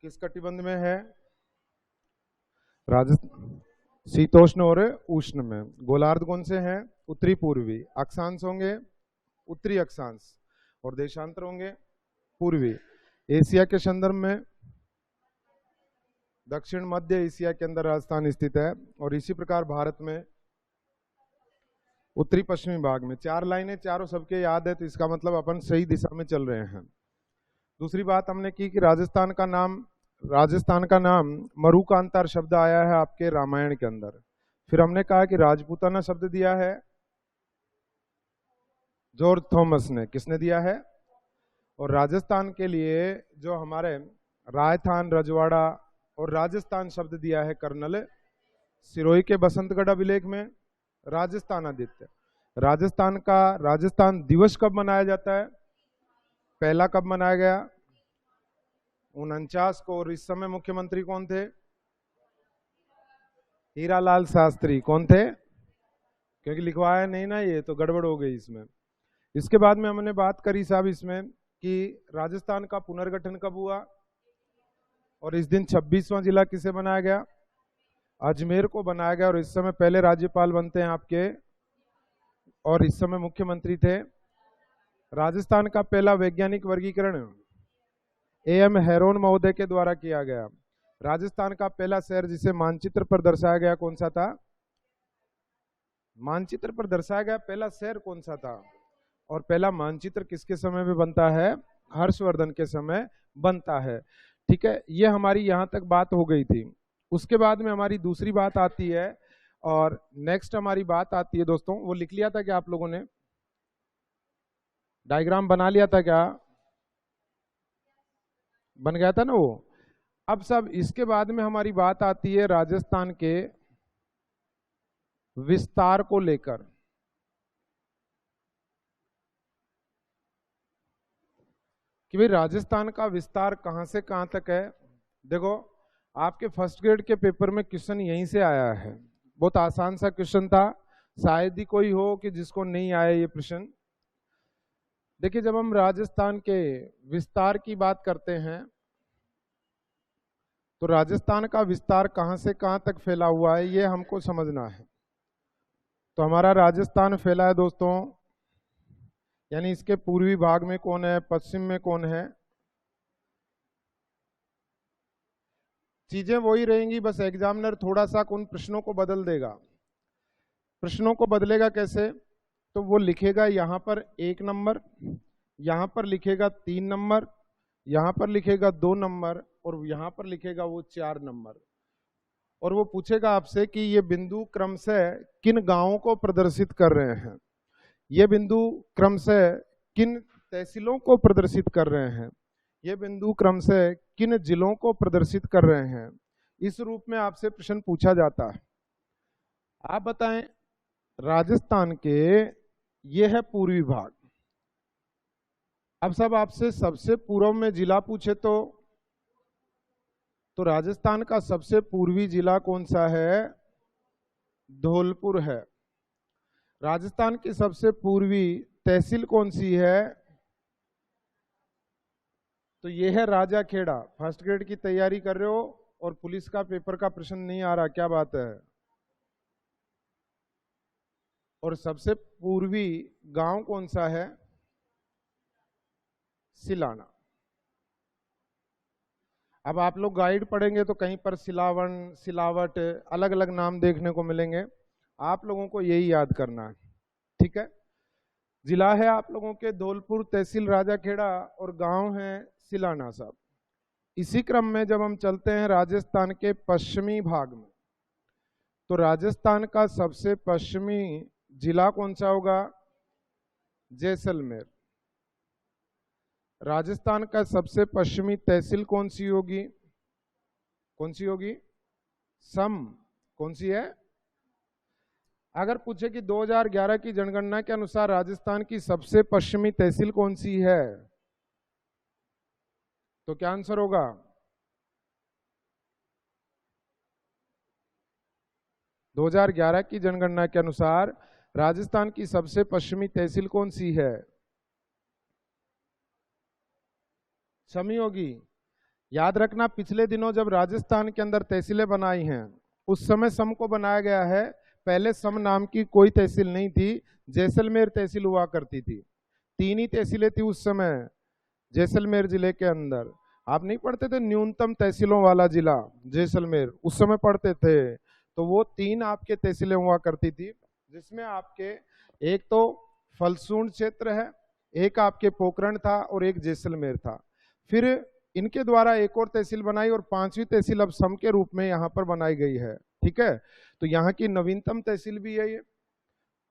किस कटिबंध में है? राजस्थान। शीतोष्ण और उष्ण में। गोलार्ध कौन से हैं? उत्तरी पूर्वी। अक्षांश होंगे उत्तरी अक्षांश और देशांतर होंगे पूर्वी। एशिया के संदर्भ में दक्षिण मध्य एशिया के अंदर राजस्थान स्थित है और इसी प्रकार भारत में उत्तरी पश्चिमी भाग में। 4 लाइनें, चारों सबके याद है तो इसका मतलब अपन सही दिशा में चल रहे हैं। दूसरी बात हमने की कि राजस्थान का नाम मरुकांतार शब्द आया है आपके रामायण के अंदर। फिर हमने कहा कि राजपूताना शब्द दिया है जॉर्ज थॉमस ने। किसने दिया है? और राजस्थान के लिए जो हमारे राजस्थान, रजवाड़ा और राजस्थान शब्द दिया है कर्नल सिरोही के बसंतगढ़ अभिलेख में। राजस्थान आदित्य। राजस्थान दिवस कब मनाया जाता है? पहला कब मनाया गया? 49 को। और इस समय मुख्यमंत्री कौन थे? हीरालाल शास्त्री। कौन थे? क्योंकि लिखवाया नहीं ना, ये तो गड़बड़ हो गई इसमें। इसके बाद में हमने बात करी साहब इसमें कि राजस्थान का पुनर्गठन कब हुआ और इस दिन 26वां जिला किसे बनाया गया? अजमेर को बनाया गया। और इस समय पहले राज्यपाल बनते हैं आपके और इस समय मुख्यमंत्री थे। राजस्थान का पहला वैज्ञानिक वर्गीकरण AM हेरोन महोदय के द्वारा किया गया। राजस्थान का पहला शहर जिसे मानचित्र पर दर्शाया गया कौन सा था? मानचित्र पर दर्शाया गया पहला शहर कौन सा था? और पहला मानचित्र किसके समय में बनता है? हर्षवर्धन के समय बनता है। ठीक है, ये हमारी यहां तक बात हो गई थी। उसके बाद में हमारी दूसरी बात आती है और नेक्स्ट हमारी बात आती है दोस्तों, वो लिख लिया था क्या आप लोगों ने? डायग्राम बना लिया था क्या? बन गया था ना वो। अब सब इसके बाद में हमारी बात आती है राजस्थान के विस्तार को लेकर। कि भाई राजस्थान का विस्तार कहां से कहां तक है। देखो, आपके फर्स्ट ग्रेड के पेपर में क्वेश्चन यहीं से आया है। बहुत आसान सा क्वेश्चन था, शायद ही कोई हो कि जिसको नहीं आया ये प्रश्न। देखिए, जब हम राजस्थान के विस्तार की बात करते हैं तो राजस्थान का विस्तार कहां से कहां तक फैला हुआ है ये हमको समझना है। तो हमारा राजस्थान फैला है दोस्तों, यानी इसके पूर्वी भाग में कौन है, पश्चिम में कौन है। चीजें वही रहेंगी, बस एग्जामिनर थोड़ा सा उन प्रश्नों को बदल देगा। प्रश्नों को बदलेगा कैसे? तो वो लिखेगा यहां पर 1 नंबर, यहां पर लिखेगा 3 नंबर, यहां पर लिखेगा 2 नंबर और यहां पर लिखेगा वो 4 नंबर। और वो पूछेगा आपसे कि ये बिंदु क्रमशः किन गांवों को प्रदर्शित कर रहे हैं, ये बिंदु क्रमशः किन तहसीलों को प्रदर्शित कर रहे हैं, ये बिंदु क्रमशः किन जिलों को प्रदर्शित कर रहे हैं। इस रूप में आपसे प्रश्न पूछा जाता है। आप बताएं, राजस्थान के ये है पूर्वी भाग। अब सब आपसे सबसे पूर्व में जिला पूछे तो राजस्थान का सबसे पूर्वी जिला कौन सा है? धौलपुर है। राजस्थान की सबसे पूर्वी तहसील कौन सी है? तो ये है राजाखेड़ा। फर्स्ट ग्रेड की तैयारी कर रहे हो और पुलिस का पेपर का प्रश्न नहीं आ रहा, क्या बात है। और सबसे पूर्वी गांव कौन सा है? सिलाना। अब आप लोग गाइड पढ़ेंगे तो कहीं पर सिलावन, सिलावट, अलग अलग नाम देखने को मिलेंगे। आप लोगों को यही याद करना है, ठीक है। जिला है आप लोगों के धौलपुर, तहसील राजाखेड़ा और गांव है सिलाना साहब। इसी क्रम में जब हम चलते हैं राजस्थान के पश्चिमी भाग में, तो राजस्थान का सबसे पश्चिमी जिला कौन सा होगा? जैसलमेर। राजस्थान का सबसे पश्चिमी तहसील कौन सी होगी? कौन सी होगी? सम। कौन सी है? अगर पूछे कि 2011 की जनगणना के अनुसार राजस्थान की सबसे पश्चिमी तहसील कौन सी है, तो क्या आंसर होगा? दो 2011 की जनगणना के अनुसार राजस्थान की सबसे पश्चिमी तहसील कौन सी है? समी होगी। याद रखना पिछले दिनों जब राजस्थान के अंदर तहसीलें बनाई हैं उस समय सम को बनाया गया है। पहले सम नाम की कोई तहसील नहीं थी, जैसलमेर तहसील हुआ करती थी। 3 ही तहसीलें थी उस समय जैसलमेर जिले के अंदर। आप नहीं पढ़ते थे न्यूनतम तहसीलों वाला जिला जैसलमेर, उस समय पढ़ते थे। तो वो 3 आपके तहसीलें हुआ करती थी, जिसमें आपके एक तो फलसूंड क्षेत्र है, एक आपके पोखरण था और एक जैसलमेर था। फिर इनके द्वारा एक और तहसील बनाई और 5वीं तहसील अब सम के रूप में यहाँ पर बनाई गई है। ठीक है, तो यहाँ की नवीनतम तहसील भी है ये।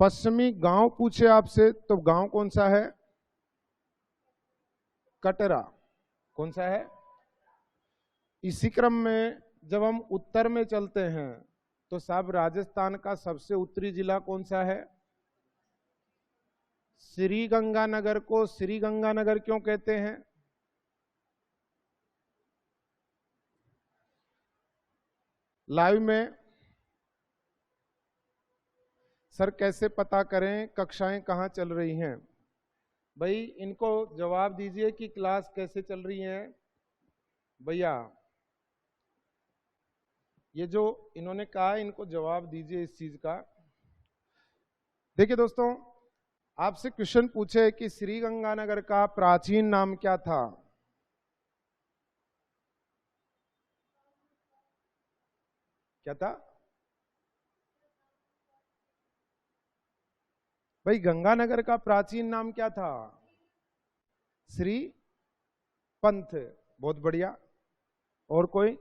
पश्चिमी गांव पूछे आपसे तो गांव कौन सा है? कटरा। कौन सा है? इसी क्रम में जब हम उत्तर में चलते हैं तो साहब राजस्थान का सबसे उत्तरी जिला कौन सा है? श्री गंगानगर को श्री गंगानगर क्यों कहते हैं? लाइव में सर कैसे पता करें कक्षाएं कहाँ चल रही हैं? भाई इनको जवाब दीजिए कि क्लास कैसे चल रही है भैया। ये जो इन्होंने कहा इनको जवाब दीजिए इस चीज का। देखिए दोस्तों, आपसे क्वेश्चन पूछे कि श्री गंगानगर का प्राचीन नाम क्या था? क्या था भाई? गंगानगर का प्राचीन नाम क्या था? श्री पंथ। बहुत बढ़िया। और कोई?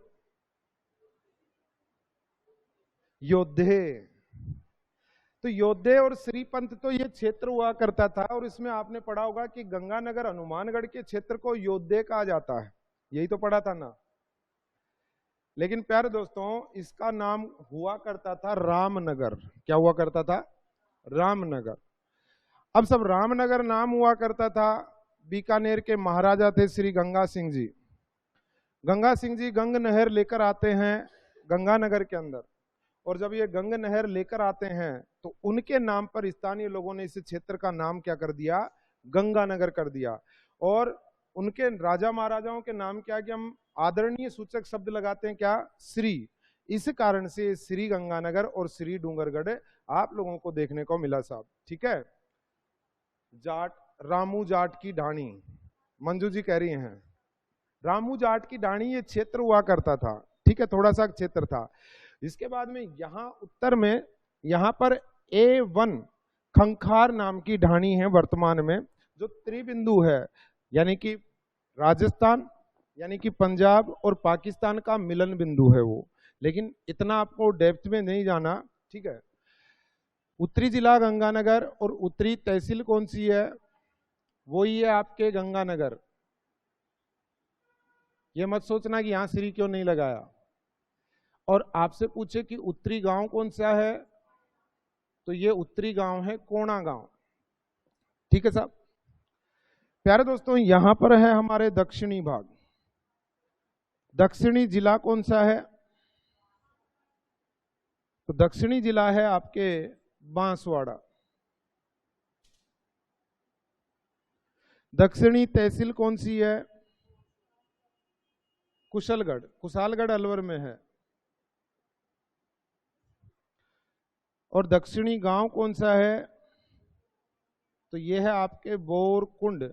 योद्धे। तो योद्धे और श्रीपंथ तो ये क्षेत्र हुआ करता था, और इसमें आपने पढ़ा होगा कि गंगानगर हनुमानगढ़ के क्षेत्र को योद्धे कहा जाता है, यही तो पढ़ा था ना। लेकिन प्यारे दोस्तों, इसका नाम हुआ करता था रामनगर। क्या हुआ करता था? रामनगर। अब सब रामनगर नाम हुआ करता था। बीकानेर के महाराजा थे श्री गंगा सिंह जी। गंगा सिंह जी गंग नहर लेकर आते हैं गंगानगर के अंदर, और जब ये गंग नहर लेकर आते हैं तो उनके नाम पर स्थानीय लोगों ने इस क्षेत्र का नाम क्या कर दिया? गंगानगर कर दिया। और उनके राजा महाराजाओं के नाम क्या कि हम आदरणीय सूचक शब्द लगाते हैं, क्या? श्री। इस कारण से श्री गंगानगर और श्री डूंगरगढ़ आप लोगों को देखने को मिला साहब। ठीक है। जाट, रामू जाट की ढाणी, मंजू जी कह रही हैं रामू जाट की ढाणी ये क्षेत्र हुआ करता था। ठीक है, थोड़ा सा क्षेत्र था। इसके बाद में यहां उत्तर में यहां पर A1 खंखार नाम की ढाणी है वर्तमान में, जो त्रिबिंदु है, यानी कि राजस्थान यानी कि पंजाब और पाकिस्तान का मिलन बिंदु है वो। लेकिन इतना आपको डेप्थ में नहीं जाना। ठीक है। उत्तरी जिला गंगानगर और उत्तरी तहसील कौन सी है? वही है आपके गंगानगर। ये मत सोचना कि यहां श्री क्यों नहीं लगाया। और आपसे पूछे कि उत्तरी गांव कौन सा है, तो ये उत्तरी गांव है कोणा गांव। ठीक है साहब। प्यारे दोस्तों, यहां पर है हमारे दक्षिणी भाग। दक्षिणी जिला कौन सा है? तो दक्षिणी जिला है आपके बांसवाड़ा। दक्षिणी तहसील कौन सी है? कुशलगढ़। कुशालगढ़ अलवर में है। और दक्षिणी गांव कौन सा है? तो ये है आपके बोरकुंड।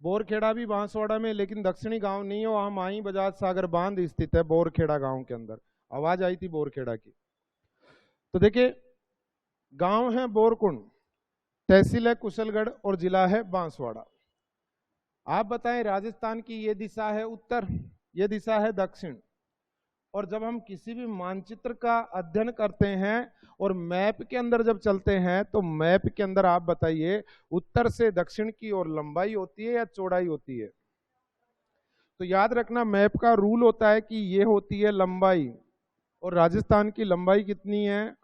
बोरखेड़ा भी बांसवाड़ा में, लेकिन दक्षिणी गांव नहीं है, वहां माई बजाज सागर बांध स्थित है बोरखेड़ा गांव के अंदर। आवाज आई थी बोरखेड़ा की। तो देखिए, गांव है बोरकुंड, तहसील है कुशलगढ़ और जिला है बांसवाड़ा। आप बताएं, राजस्थान की ये दिशा है उत्तर, ये दिशा है दक्षिण। और जब हम किसी भी मानचित्र का अध्ययन करते हैं और मैप के अंदर जब चलते हैं, तो मैप के अंदर आप बताइए उत्तर से दक्षिण की ओर लंबाई होती है या चौड़ाई होती है? तो याद रखना, मैप का रूल होता है कि ये होती है लंबाई, और राजस्थान की लंबाई कितनी है?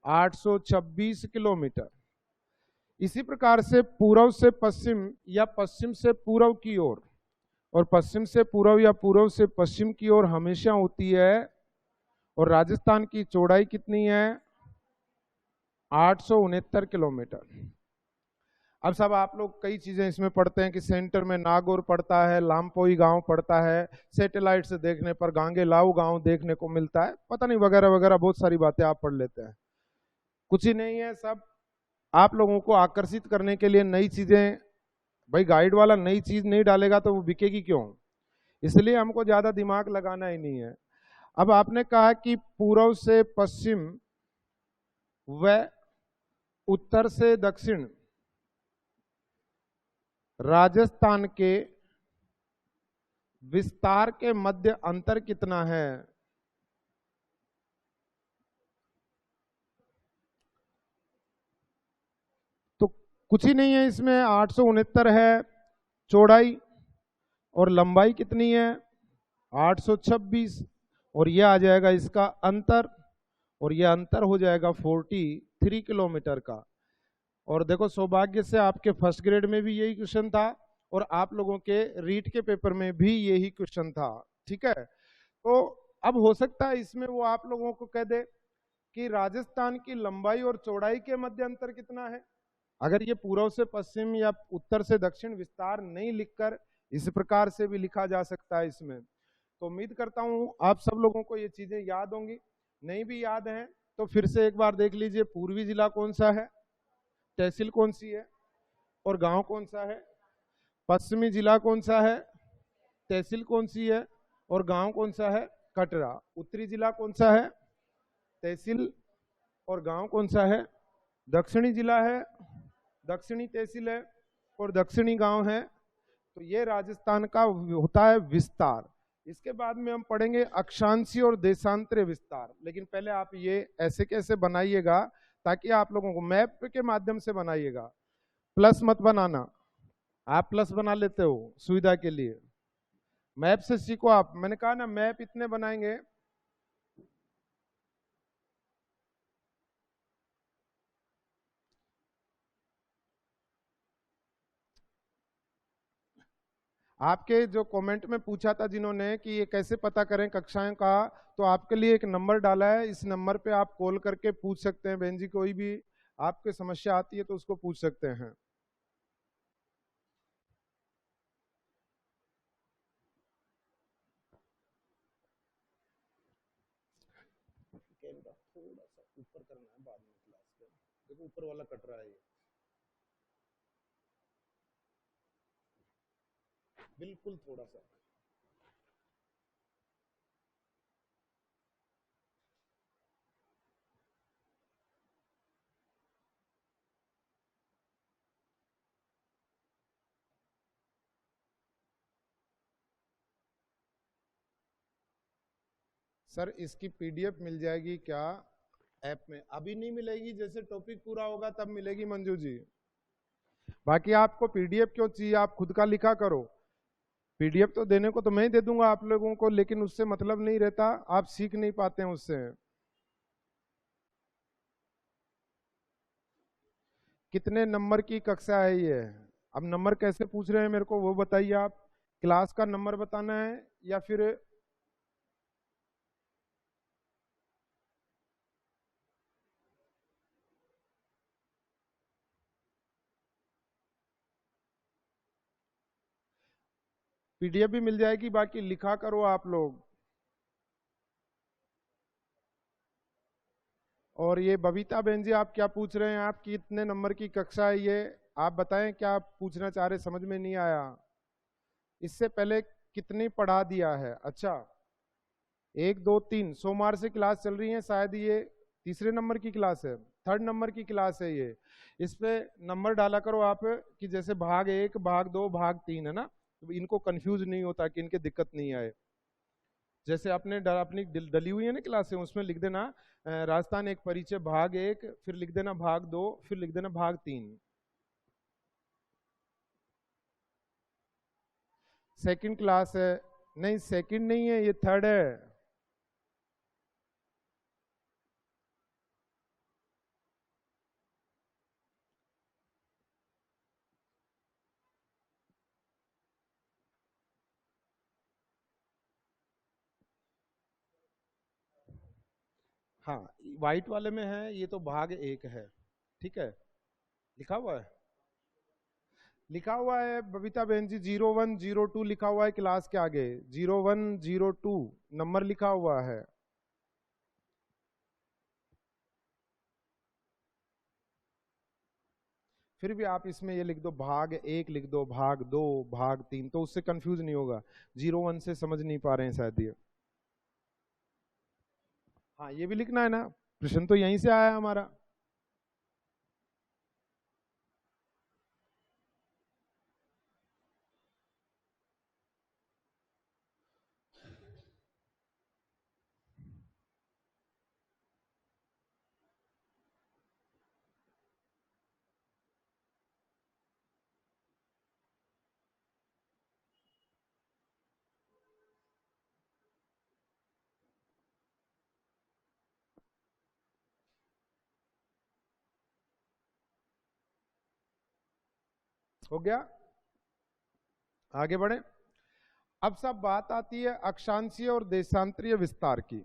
826 किलोमीटर। इसी प्रकार से पूर्व से पश्चिम या पश्चिम से पूर्व की ओर, और पश्चिम से पूर्व या पूर्व से पश्चिम की ओर हमेशा होती है। और राजस्थान की चौड़ाई कितनी है? 869 किलोमीटर। अब सब आप लोग कई चीजें इसमें पढ़ते हैं कि सेंटर में नागौर पड़ता है, लामपोई गांव पड़ता है, सैटेलाइट से देखने पर गांगेलाऊ गांव देखने को मिलता है, पता नहीं वगैरह वगैरह बहुत सारी बातें आप पढ़ लेते हैं। कुछ ही नहीं है, सब आप लोगों को आकर्षित करने के लिए नई चीजें। भाई गाइड वाला नई चीज नहीं डालेगा तो वो बिकेगी क्यों? इसलिए हमको ज्यादा दिमाग लगाना ही नहीं है। अब आपने कहा कि पूर्व से पश्चिम व उत्तर से दक्षिण राजस्थान के विस्तार के मध्य अंतर कितना है? तो कुछ ही नहीं है इसमें, 869 है चौड़ाई, और लंबाई कितनी है 826, और यह आ जाएगा इसका अंतर, और यह अंतर हो जाएगा 43 किलोमीटर का। और देखो सौभाग्य से आपके फर्स्ट ग्रेड में भी यही क्वेश्चन था, और आप लोगों के रीट के पेपर में भी यही क्वेश्चन था। ठीक है, तो अब हो सकता है इसमें वो आप लोगों को कह दे कि राजस्थान की लंबाई और चौड़ाई के मध्य अंतर कितना है। अगर ये पूर्व से पश्चिम या उत्तर से दक्षिण विस्तार नहीं लिखकर इस प्रकार से भी लिखा जा सकता है इसमें। तो उम्मीद करता हूं आप सब लोगों को ये चीजें याद होंगी। नहीं भी याद हैं तो फिर से एक बार देख लीजिए, पूर्वी जिला कौन सा है, तहसील कौन सी है, और गांव कौन सा है। पश्चिमी जिला कौन सा है, तहसील कौन सी है, और गांव कौन सा है, कटरा। उत्तरी जिला कौन सा है, तहसील और गांव कौन सा है, दक्षिणी जिला है, दक्षिणी तहसील है और दक्षिणी गांव है। तो ये राजस्थान का होता है विस्तार। इसके बाद में हम पढ़ेंगे अक्षांशीय और देशांतरीय विस्तार। लेकिन पहले आप ये ऐसे कैसे बनाइएगा ताकि आप लोगों को मैप के माध्यम से बनाइएगा, प्लस मत बनाना। आप प्लस बना लेते हो सुविधा के लिए, मैप से सीखो आप। मैंने कहा ना मैप इतने बनाएंगे। आपके जो कमेंट में पूछा था जिन्होंने कि ये कैसे पता करें कक्षाएं का, तो आपके लिए एक नंबर डाला है, इस नंबर पे आप कॉल करके पूछ सकते हैं। बहन जी कोई भी आपके समस्या आती है तो उसको पूछ सकते हैं। कैमरा थोड़ा सा ऊपर करना है बाद में क्लास के, देखो ऊपर वाला कट रहा है ये, बिल्कुल थोड़ा सा। सर इसकी पीडीएफ मिल जाएगी क्या ऐप में? अभी नहीं मिलेगी, जैसे टॉपिक पूरा होगा तब मिलेगी मंजू जी। बाकी आपको पीडीएफ क्यों चाहिए, आप खुद का लिखा करो। पीडीएफ तो देने को तो मैं ही दे दूंगा आप लोगों को, लेकिन उससे मतलब नहीं रहता, आप सीख नहीं पाते हैं उससे। कितने नंबर की कक्षा है ये? अब नंबर कैसे पूछ रहे हैं मेरे को वो बताइए आप। क्लास का नंबर बताना है या फिर? पीडीएफ भी मिल जाएगी, बाकी लिखा करो आप लोग। और ये बबीता बहन जी आप क्या पूछ रहे हैं, आप कितने नंबर की कक्षा है ये? आप बताएं क्या आप पूछना चाह रहे, समझ में नहीं आया। इससे पहले कितनी पढ़ा दिया है? अच्छा, 1 2 3 सोमवार से क्लास चल रही है, शायद ये तीसरे नंबर की क्लास है, थर्ड नंबर की क्लास है ये। इस पे नंबर डाला करो आप, कि जैसे भाग 1 भाग 2 भाग 3 है ना, तो इनको कंफ्यूज नहीं होता कि इनके दिक्कत नहीं आए। जैसे आपने अपनी डली हुई है ना क्लासें, उसमें लिख देना राजस्थान एक परिचय भाग 1, फिर लिख देना भाग 2, फिर लिख देना भाग 3। सेकंड क्लास है? नहीं सेकंड नहीं है, ये थर्ड है। हाँ व्हाइट वाले में है, ये तो भाग 1 है। ठीक है, लिखा हुआ है। लिखा हुआ है बबीता बहन जी 0102 लिखा हुआ है क्लास के आगे, 0102 नंबर लिखा हुआ है। फिर भी आप इसमें ये लिख दो भाग 1 लिख दो, भाग 2, भाग 3, तो उससे कंफ्यूज नहीं होगा। 01 से समझ नहीं पा रहे हैं शायद ये। हाँ ये भी लिखना है ना, प्रश्न तो यहीं से आया है हमारा। हो गया, आगे बढ़े। अब सब बात आती है अक्षांशीय और देशांतरीय विस्तार की।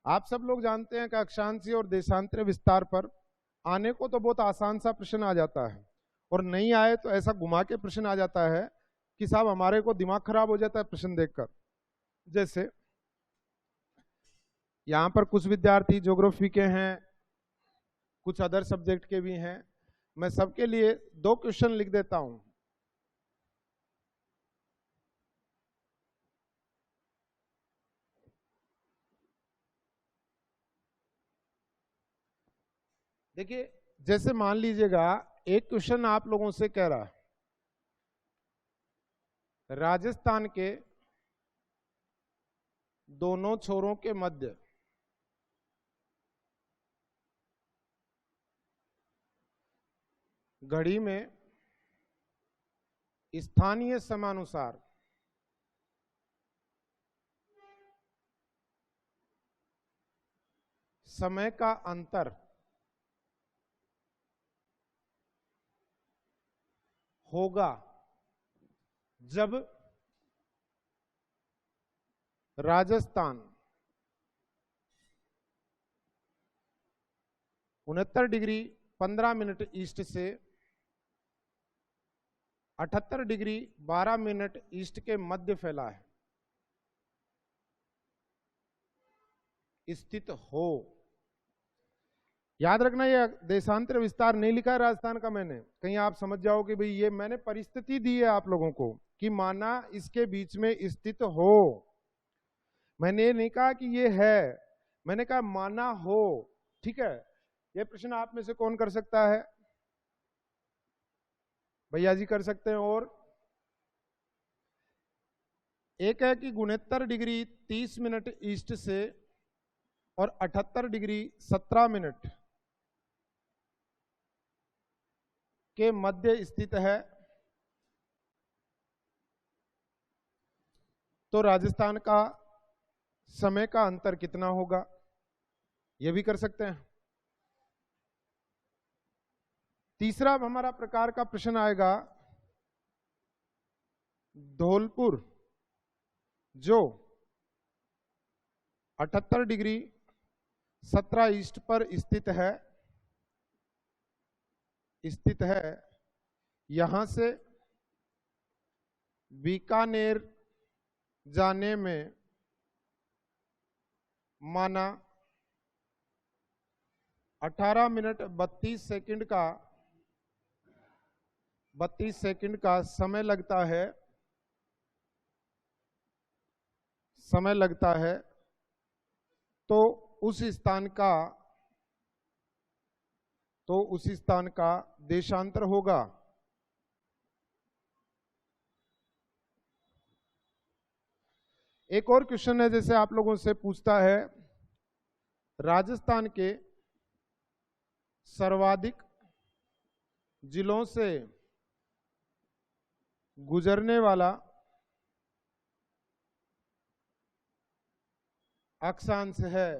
आप सब लोग जानते हैं कि अक्षांशीय और देशांतरीय विस्तार पर आने को तो बहुत आसान सा प्रश्न आ जाता है, और नहीं आए तो ऐसा घुमा के प्रश्न आ जाता है कि साहब हमारे को दिमाग खराब हो जाता है प्रश्न देखकर। जैसे यहाँ पर कुछ विद्यार्थी ज्योग्राफी के हैं, कुछ अदर सब्जेक्ट के भी हैं। मैं सबके लिए 2 क्वेश्चन लिख देता हूं। देखिए, जैसे मान लीजिएगा एक क्वेश्चन आप लोगों से कह रहा है राजस्थान के दोनों छोरों के मध्य घड़ी में स्थानीय समानुसार समय का अंतर होगा जब राजस्थान 69 डिग्री 15 मिनट ईस्ट से 78 डिग्री 12 मिनट ईस्ट के मध्य फैला है, स्थित हो। याद रखना, ये देशांतर विस्तार नहीं लिखा है राजस्थान का मैंने, कहीं आप समझ जाओ कि भाई ये मैंने परिस्थिति दी है आप लोगों को कि माना इसके बीच में स्थित हो। मैंने ये नहीं कहा कि ये है, मैंने कहा माना हो। ठीक है, ये प्रश्न आप में से कौन कर सकता है? भैया जी कर सकते हैं। और एक है कि 69 डिग्री 30 मिनट ईस्ट से और 78 डिग्री 17 मिनट के मध्य स्थित है, तो राजस्थान का समय का अंतर कितना होगा, यह भी कर सकते हैं। तीसरा हमारा प्रकार का प्रश्न आएगा धौलपुर जो 78 डिग्री 17 ईस्ट पर स्थित है, यहां से बीकानेर जाने में माना 18 मिनट 32 सेकंड का समय लगता है, तो उस स्थान का देशांतर होगा। एक और क्वेश्चन है, जैसे आप लोगों से पूछता है राजस्थान के सर्वाधिक जिलों से गुजरने वाला अक्षांश है।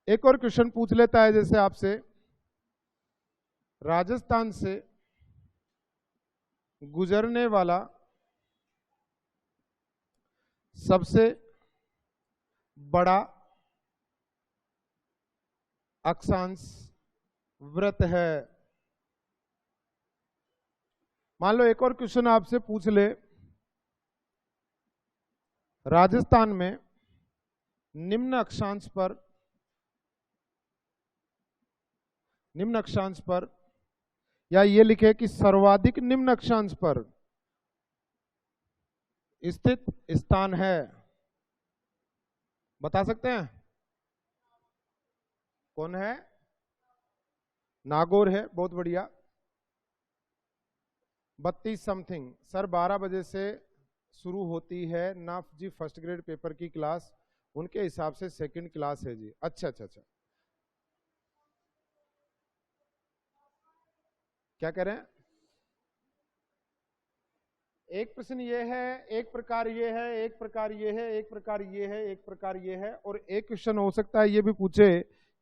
एक और क्वेश्चन पूछ लेता है जैसे आपसे राजस्थान से गुजरने वाला सबसे बड़ा अक्षांश वृत्त है। मान लो एक और क्वेश्चन आपसे पूछ ले, राजस्थान में निम्न अक्षांश पर या ये लिखे कि सर्वाधिक निम्न अक्षांश पर स्थित स्थान है, बता सकते हैं कौन है? नागौर है, बहुत बढ़िया। 32 समथिंग सर, 12 बजे से शुरू होती है ना जी फर्स्ट ग्रेड पेपर की क्लास, उनके हिसाब से सेकंड क्लास है जी। अच्छा अच्छा अच्छा, क्या कह रहे हैं? एक प्रश्न ये है, एक प्रकार ये है, एक प्रकार ये है, एक प्रकार ये है, एक प्रकार ये है, और एक क्वेश्चन हो सकता है ये भी पूछे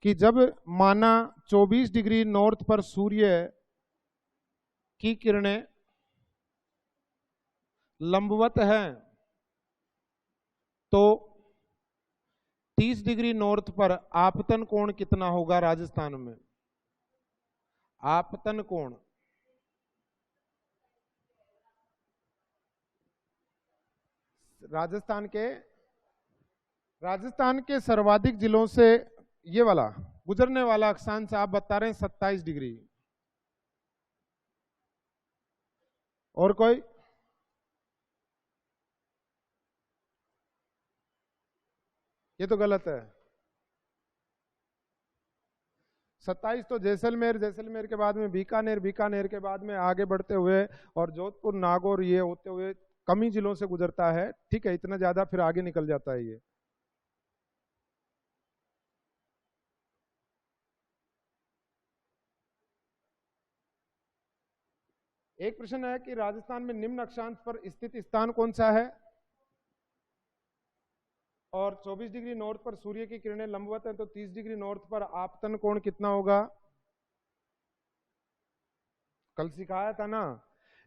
कि जब माना 24 डिग्री नॉर्थ पर सूर्य की किरणें लंबवत हैं तो 30 डिग्री नॉर्थ पर आपतन कोण कितना होगा राजस्थान में? आपतन कोण राजस्थान के सर्वाधिक जिलों से ये वाला गुजरने वाला अक्षांश आप बता रहे हैं 27 डिग्री। और कोई? ये तो गलत है। 27 तो जैसलमेर, जैसलमेर के बाद में बीकानेर, बीकानेर के बाद में आगे बढ़ते हुए और जोधपुर, नागौर, ये होते हुए कम ही जिलों से गुजरता है। ठीक है, इतना ज्यादा फिर आगे निकल जाता है ये। एक प्रश्न है कि राजस्थान में निम्न अक्षांश पर स्थित स्थान कौन सा है और 24 डिग्री नॉर्थ पर सूर्य की किरणें लंबवत हैं तो 30 डिग्री नॉर्थ पर आपतन कोण कितना होगा? कल सिखाया था ना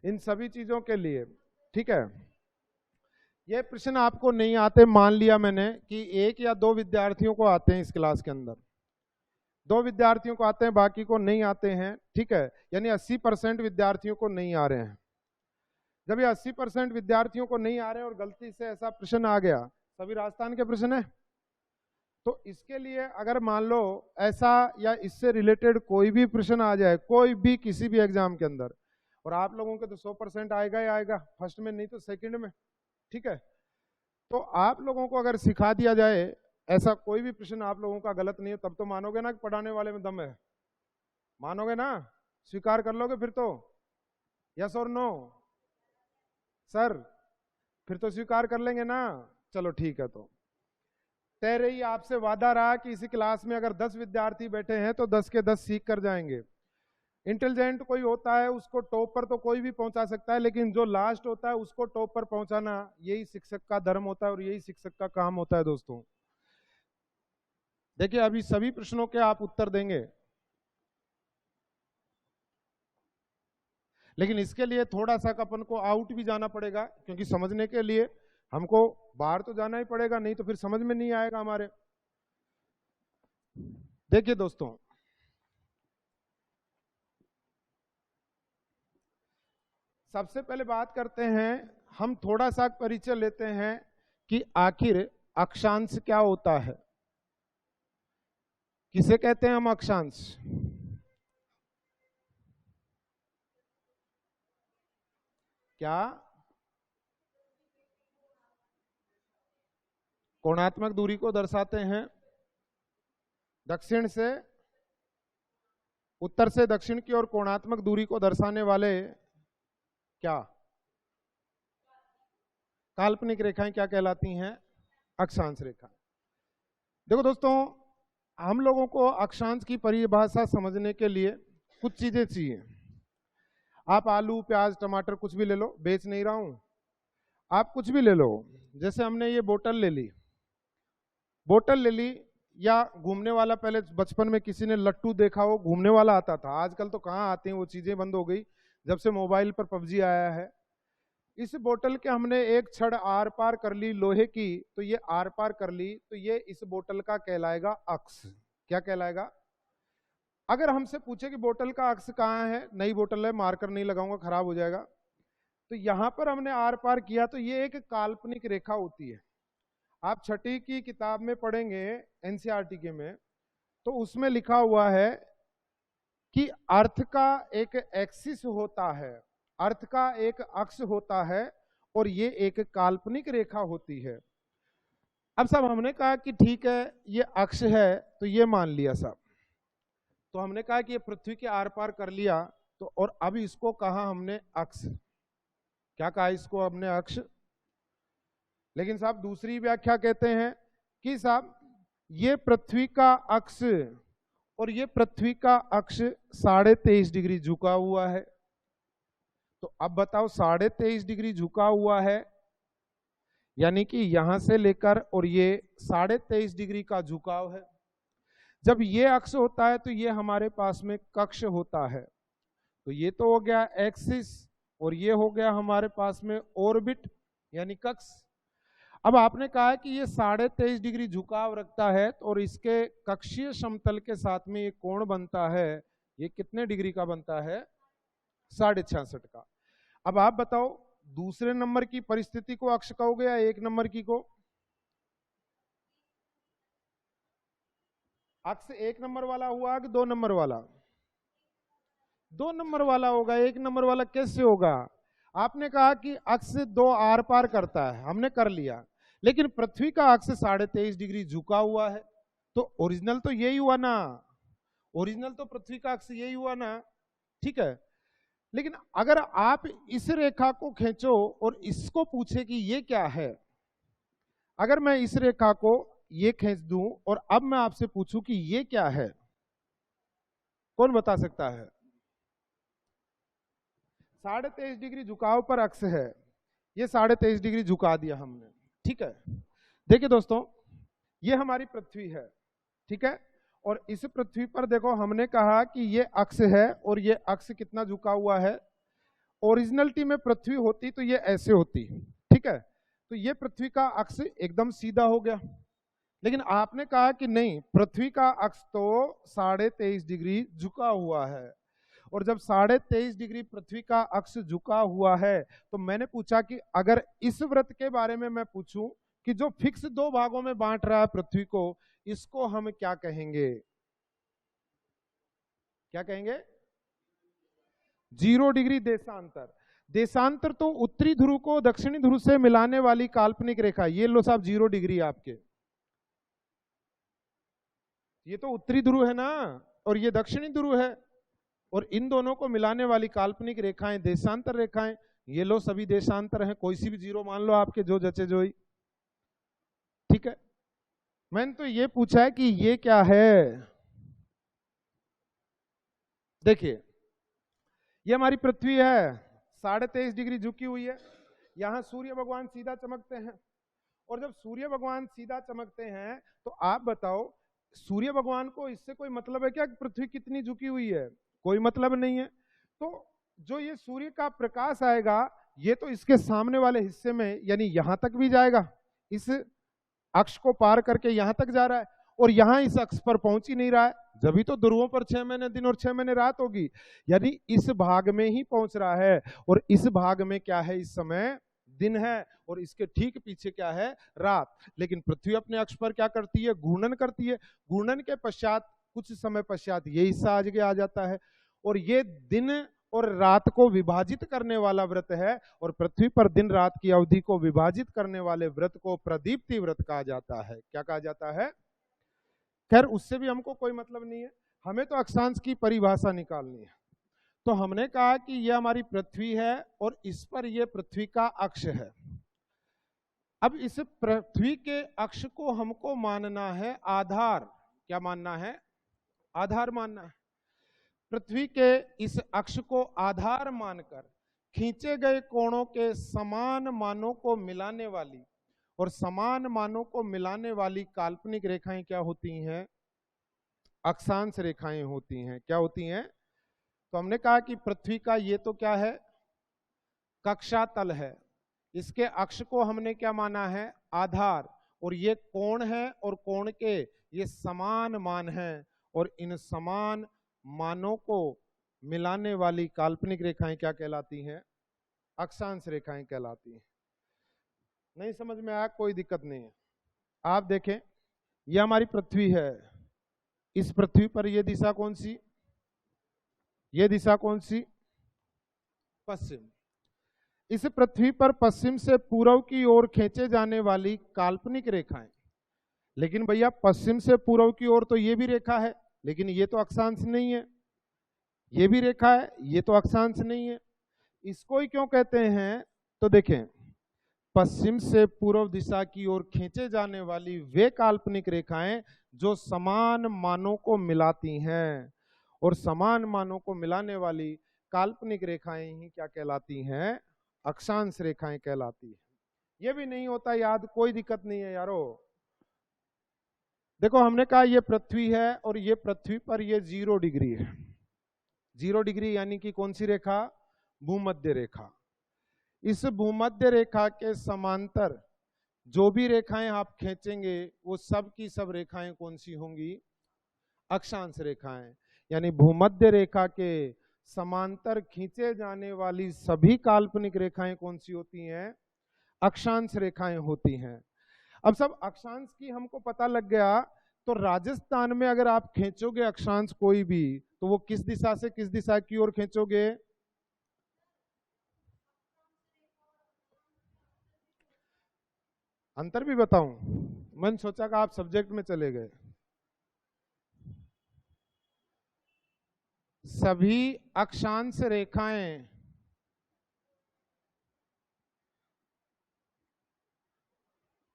इन सभी चीजों के लिए। ठीक है, ये प्रश्न आपको नहीं आते, मान लिया मैंने कि एक या दो विद्यार्थियों को आते हैं इस क्लास के अंदर, 2 विद्यार्थियों को आते हैं, बाकी को नहीं आते हैं। ठीक है, यानी 80% विद्यार्थियों को नहीं आ रहे हैं। जब ये 80% विद्यार्थियों को नहीं आ रहे हैं और गलती से ऐसा प्रश्न आ गया, सभी राजस्थान के प्रश्न है, तो इसके लिए अगर मान लो ऐसा या इससे रिलेटेड कोई भी प्रश्न आ जाए, कोई भी किसी भी एग्जाम के अंदर, और आप लोगों के तो 100% आएगा ही आएगा, फर्स्ट में नहीं तो सेकंड में। ठीक है, तो आप लोगों को अगर सिखा दिया जाए, ऐसा कोई भी प्रश्न आप लोगों का गलत नहीं है, तब तो मानोगे ना कि पढ़ाने वाले में दम है? मानोगे ना? स्वीकार कर लोगे फिर तो? यस और नो? सर फिर तो स्वीकार कर लेंगे ना? चलो ठीक है, तो तय रही, आपसे वादा रहा कि इसी क्लास में अगर 10 विद्यार्थी बैठे हैं तो 10 के 10 सीख कर जाएंगे। इंटेलिजेंट कोई होता है उसको टॉप पर तो कोई भी पहुंचा सकता है, लेकिन जो लास्ट होता है उसको टॉप पर पहुंचाना, यही शिक्षक का धर्म होता है और यही शिक्षक का काम होता है। दोस्तों देखिए, अभी सभी प्रश्नों के आप उत्तर देंगे, लेकिन इसके लिए थोड़ा सा अपन को आउट भी जाना पड़ेगा, क्योंकि समझने के लिए हमको बाहर तो जाना ही पड़ेगा, नहीं तो फिर समझ में नहीं आएगा हमारे। देखिए दोस्तों, सबसे पहले बात करते हैं, हम थोड़ा सा परिचय लेते हैं कि आखिर अक्षांश क्या होता है, किसे कहते हैं हम अक्षांश? क्या? कोणात्मक दूरी को दर्शाते हैं। दक्षिण से उत्तर से दक्षिण की ओर कोणात्मक दूरी को दर्शाने वाले क्या काल्पनिक रेखाएं क्या कहलाती हैं? अक्षांश रेखा। देखो दोस्तों, हम लोगों को अक्षांश की परिभाषा समझने के लिए कुछ चीजें चाहिए। आप आलू, प्याज, टमाटर कुछ भी ले लो, बेच नहीं रहा हूं, आप कुछ भी ले लो। जैसे हमने ये बोतल ले ली, बोतल ले ली, या घूमने वाला, पहले बचपन में किसी ने लट्टू देखा हो, घूमने वाला आता था, आजकल तो कहाँ आते हैं वो चीजें, बंद हो गई जब से मोबाइल पर पबजी आया है। इस बोतल के हमने एक छड़ आर पार कर ली लोहे की, तो ये आर पार कर ली, तो ये इस बोतल का कहलाएगा अक्ष। क्या कहलाएगा? अगर हमसे पूछे कि बोतल का अक्ष कहाँ है, नई बोतल है, मार्कर नहीं लगाऊंगा, खराब हो जाएगा, तो यहां पर हमने आर पार किया, तो ये एक काल्पनिक रेखा होती है। आप छठी की किताब में पढ़ेंगे एनसीईआरटी के में, तो उसमें लिखा हुआ है कि अर्थ का एक एक्सिस होता है, अर्थ का एक अक्ष होता है, और ये एक काल्पनिक रेखा होती है। अब साहब हमने कहा कि ठीक है ये अक्ष है, तो ये मान लिया साहब, तो हमने कहा कि ये पृथ्वी के आर पार कर लिया, तो और अब इसको कहा हमने अक्ष, क्या कहा इसको हमने अक्ष। लेकिन साहब दूसरी व्याख्या कहते हैं कि साहब ये पृथ्वी का अक्ष और ये पृथ्वी का अक्ष 23.5 डिग्री झुका हुआ है। तो अब बताओ 23.5 डिग्री झुका हुआ है, यानी कि यहां से लेकर और ये 23.5 डिग्री का झुकाव है। जब ये अक्ष होता है तो ये हमारे पास में कक्ष होता है। तो ये तो हो गया एक्सिस, और ये हो गया हमारे पास में ऑर्बिट यानी कक्ष। अब आपने कहा है कि ये 23.5 डिग्री झुकाव रखता है, और इसके कक्षीय समतल के साथ में ये कोण बनता है, ये कितने डिग्री का बनता है? 66.5 का। अब आप बताओ दूसरे नंबर की परिस्थिति को अक्ष कहोगे या एक नंबर की को? अक्ष एक नंबर वाला हुआ कि 2 नंबर वाला? 2 नंबर वाला होगा। 1 नंबर वाला कैसे होगा? आपने कहा कि अक्ष 2 आर पार करता है, हमने कर लिया, लेकिन पृथ्वी का अक्ष 23.5 डिग्री झुका हुआ है, तो ओरिजिनल तो यही हुआ ना, ओरिजिनल तो पृथ्वी का अक्ष यही हुआ ना, ठीक है। लेकिन अगर आप इस रेखा को खींचो और इसको पूछे कि ये क्या है, अगर मैं इस रेखा को ये खींच दूं और अब मैं आपसे पूछूं कि ये क्या है, कौन बता सकता है? 23.5 डिग्री झुकाव पर अक्ष है, ये 23.5 डिग्री झुका दिया हमने, ठीक है। देखिए दोस्तों, ये हमारी पृथ्वी है, ठीक है, और इस पृथ्वी पर देखो हमने कहा कि ये अक्ष है, और ये अक्ष कितना झुका हुआ है। ओरिजिनलिटी में पृथ्वी होती तो ये ऐसे होती, ठीक है, तो ये पृथ्वी का अक्ष एकदम सीधा हो गया। लेकिन आपने कहा कि नहीं, पृथ्वी का अक्ष तो 23.5 डिग्री झुका हुआ है, और जब 23.5 डिग्री पृथ्वी का अक्ष झुका हुआ है, तो मैंने पूछा कि अगर इस वृत्त के बारे में मैं पूछूं कि जो फिक्स 2 भागों में बांट रहा है पृथ्वी को, इसको हम क्या कहेंगे? क्या कहेंगे? 0 डिग्री देशांतर। देशांतर तो उत्तरी ध्रुव को दक्षिणी ध्रुव से मिलाने वाली काल्पनिक रेखा। ये लो साहब 0 डिग्री आपके, ये तो उत्तरी ध्रुव है ना, और ये दक्षिणी ध्रुव है, और इन दोनों को मिलाने वाली काल्पनिक रेखाएं देशांतर रेखाएं। ये लो सभी देशांतर हैं, कोई सी भी 0 मान लो आपके, जो जचे जो ही, ठीक है। मैंने तो ये पूछा है कि ये क्या है। देखिए ये हमारी पृथ्वी है, 23.5 डिग्री झुकी हुई है, यहां सूर्य भगवान सीधा चमकते हैं, और जब सूर्य भगवान सीधा चमकते हैं तो आप बताओ सूर्य भगवान को इससे कोई मतलब है क्या कि पृथ्वी कितनी झुकी हुई है? कोई मतलब नहीं है। तो जो ये सूर्य का प्रकाश आएगा, ये तो इसके सामने वाले हिस्से में यानी यहां तक भी जाएगा, इस अक्ष को पार करके यहां तक जा रहा है, और यहां इस अक्ष पर पहुंच ही नहीं रहा है, जब तो ध्रुवों पर 6 महीने दिन और 6 महीने रात होगी, यानी इस भाग में ही पहुंच रहा है, और इस भाग में क्या है, इस समय दिन है, और इसके ठीक पीछे क्या है, रात। लेकिन पृथ्वी अपने अक्ष पर क्या करती है, घूर्णन करती है। घूर्णन के पश्चात कुछ समय पश्चात ये हिस्सा आगे आ जाता है, और ये दिन और रात को विभाजित करने वाला व्रत है, और पृथ्वी पर दिन रात की अवधि को विभाजित करने वाले व्रत को प्रदीप्ति व्रत कहा जाता है। क्या कहा जाता है? खैर उससे भी हमको कोई मतलब नहीं है, हमें तो अक्षांश की परिभाषा निकालनी है। तो हमने कहा कि यह हमारी पृथ्वी है, और इस पर यह पृथ्वी का अक्ष है। अब इस पृथ्वी के अक्ष को हमको मानना है आधार। क्या मानना है? आधार मानना है। पृथ्वी के इस अक्ष को आधार मानकर खींचे गए कोणों के समान मानों को मिलाने वाली, और समान मानों को मिलाने वाली काल्पनिक रेखाएं क्या होती हैं? अक्षांश रेखाएं होती हैं। क्या होती हैं? तो हमने कहा कि पृथ्वी का ये तो क्या है, कक्षा तल है, इसके अक्ष को हमने क्या माना है? आधार, और ये कोण है, और कोण के ये समान मान हैं, और इन समान मानों को मिलाने वाली काल्पनिक रेखाएं क्या कहलाती हैं? अक्षांश रेखाएं कहलाती हैं। नहीं समझ में आया, कोई दिक्कत नहीं है। आप देखें, यह हमारी पृथ्वी है, इस पृथ्वी पर यह दिशा कौन सी, यह दिशा कौन सी, पश्चिम। इस पृथ्वी पर पश्चिम से पूर्व की ओर खींचे जाने वाली काल्पनिक रेखाएं, लेकिन भैया पश्चिम से पूर्व की ओर तो ये भी रेखा है, लेकिन ये तो अक्षांश नहीं है। ये भी रेखा है, ये तो अक्षांश नहीं है। इसको ही क्यों कहते हैं, तो देखें, पश्चिम से पूर्व दिशा की ओर खींचे जाने वाली वे काल्पनिक रेखाएं जो समान मानों को मिलाती हैं, और समान मानों को मिलाने वाली काल्पनिक रेखाएं ही क्या कहलाती हैं, अक्षांश रेखाएं कहलाती हैं। ये भी नहीं होता याद, कोई दिक्कत नहीं है यारो। देखो हमने कहा ये पृथ्वी है और ये पृथ्वी पर ये 0 डिग्री है। 0 डिग्री यानी कि कौन सी रेखा, भूमध्य रेखा। इस भूमध्य रेखा के समांतर जो भी रेखाएं आप खींचेंगे वो सब की सब रेखाएं कौन सी होंगी, अक्षांश रेखाएं। यानी भूमध्य रेखा के समांतर खींचे जाने वाली सभी काल्पनिक रेखाएं कौन सी होती हैं, अक्षांश रेखाएं होती हैं। अब सब अक्षांश की हमको पता लग गया, तो राजस्थान में अगर आप खींचोगे अक्षांश कोई भी, तो वो किस दिशा से किस दिशा की ओर खींचोगे, अंतर भी बताऊं, मैंने सोचा कि आप सब्जेक्ट में चले गए। सभी अक्षांश रेखाएं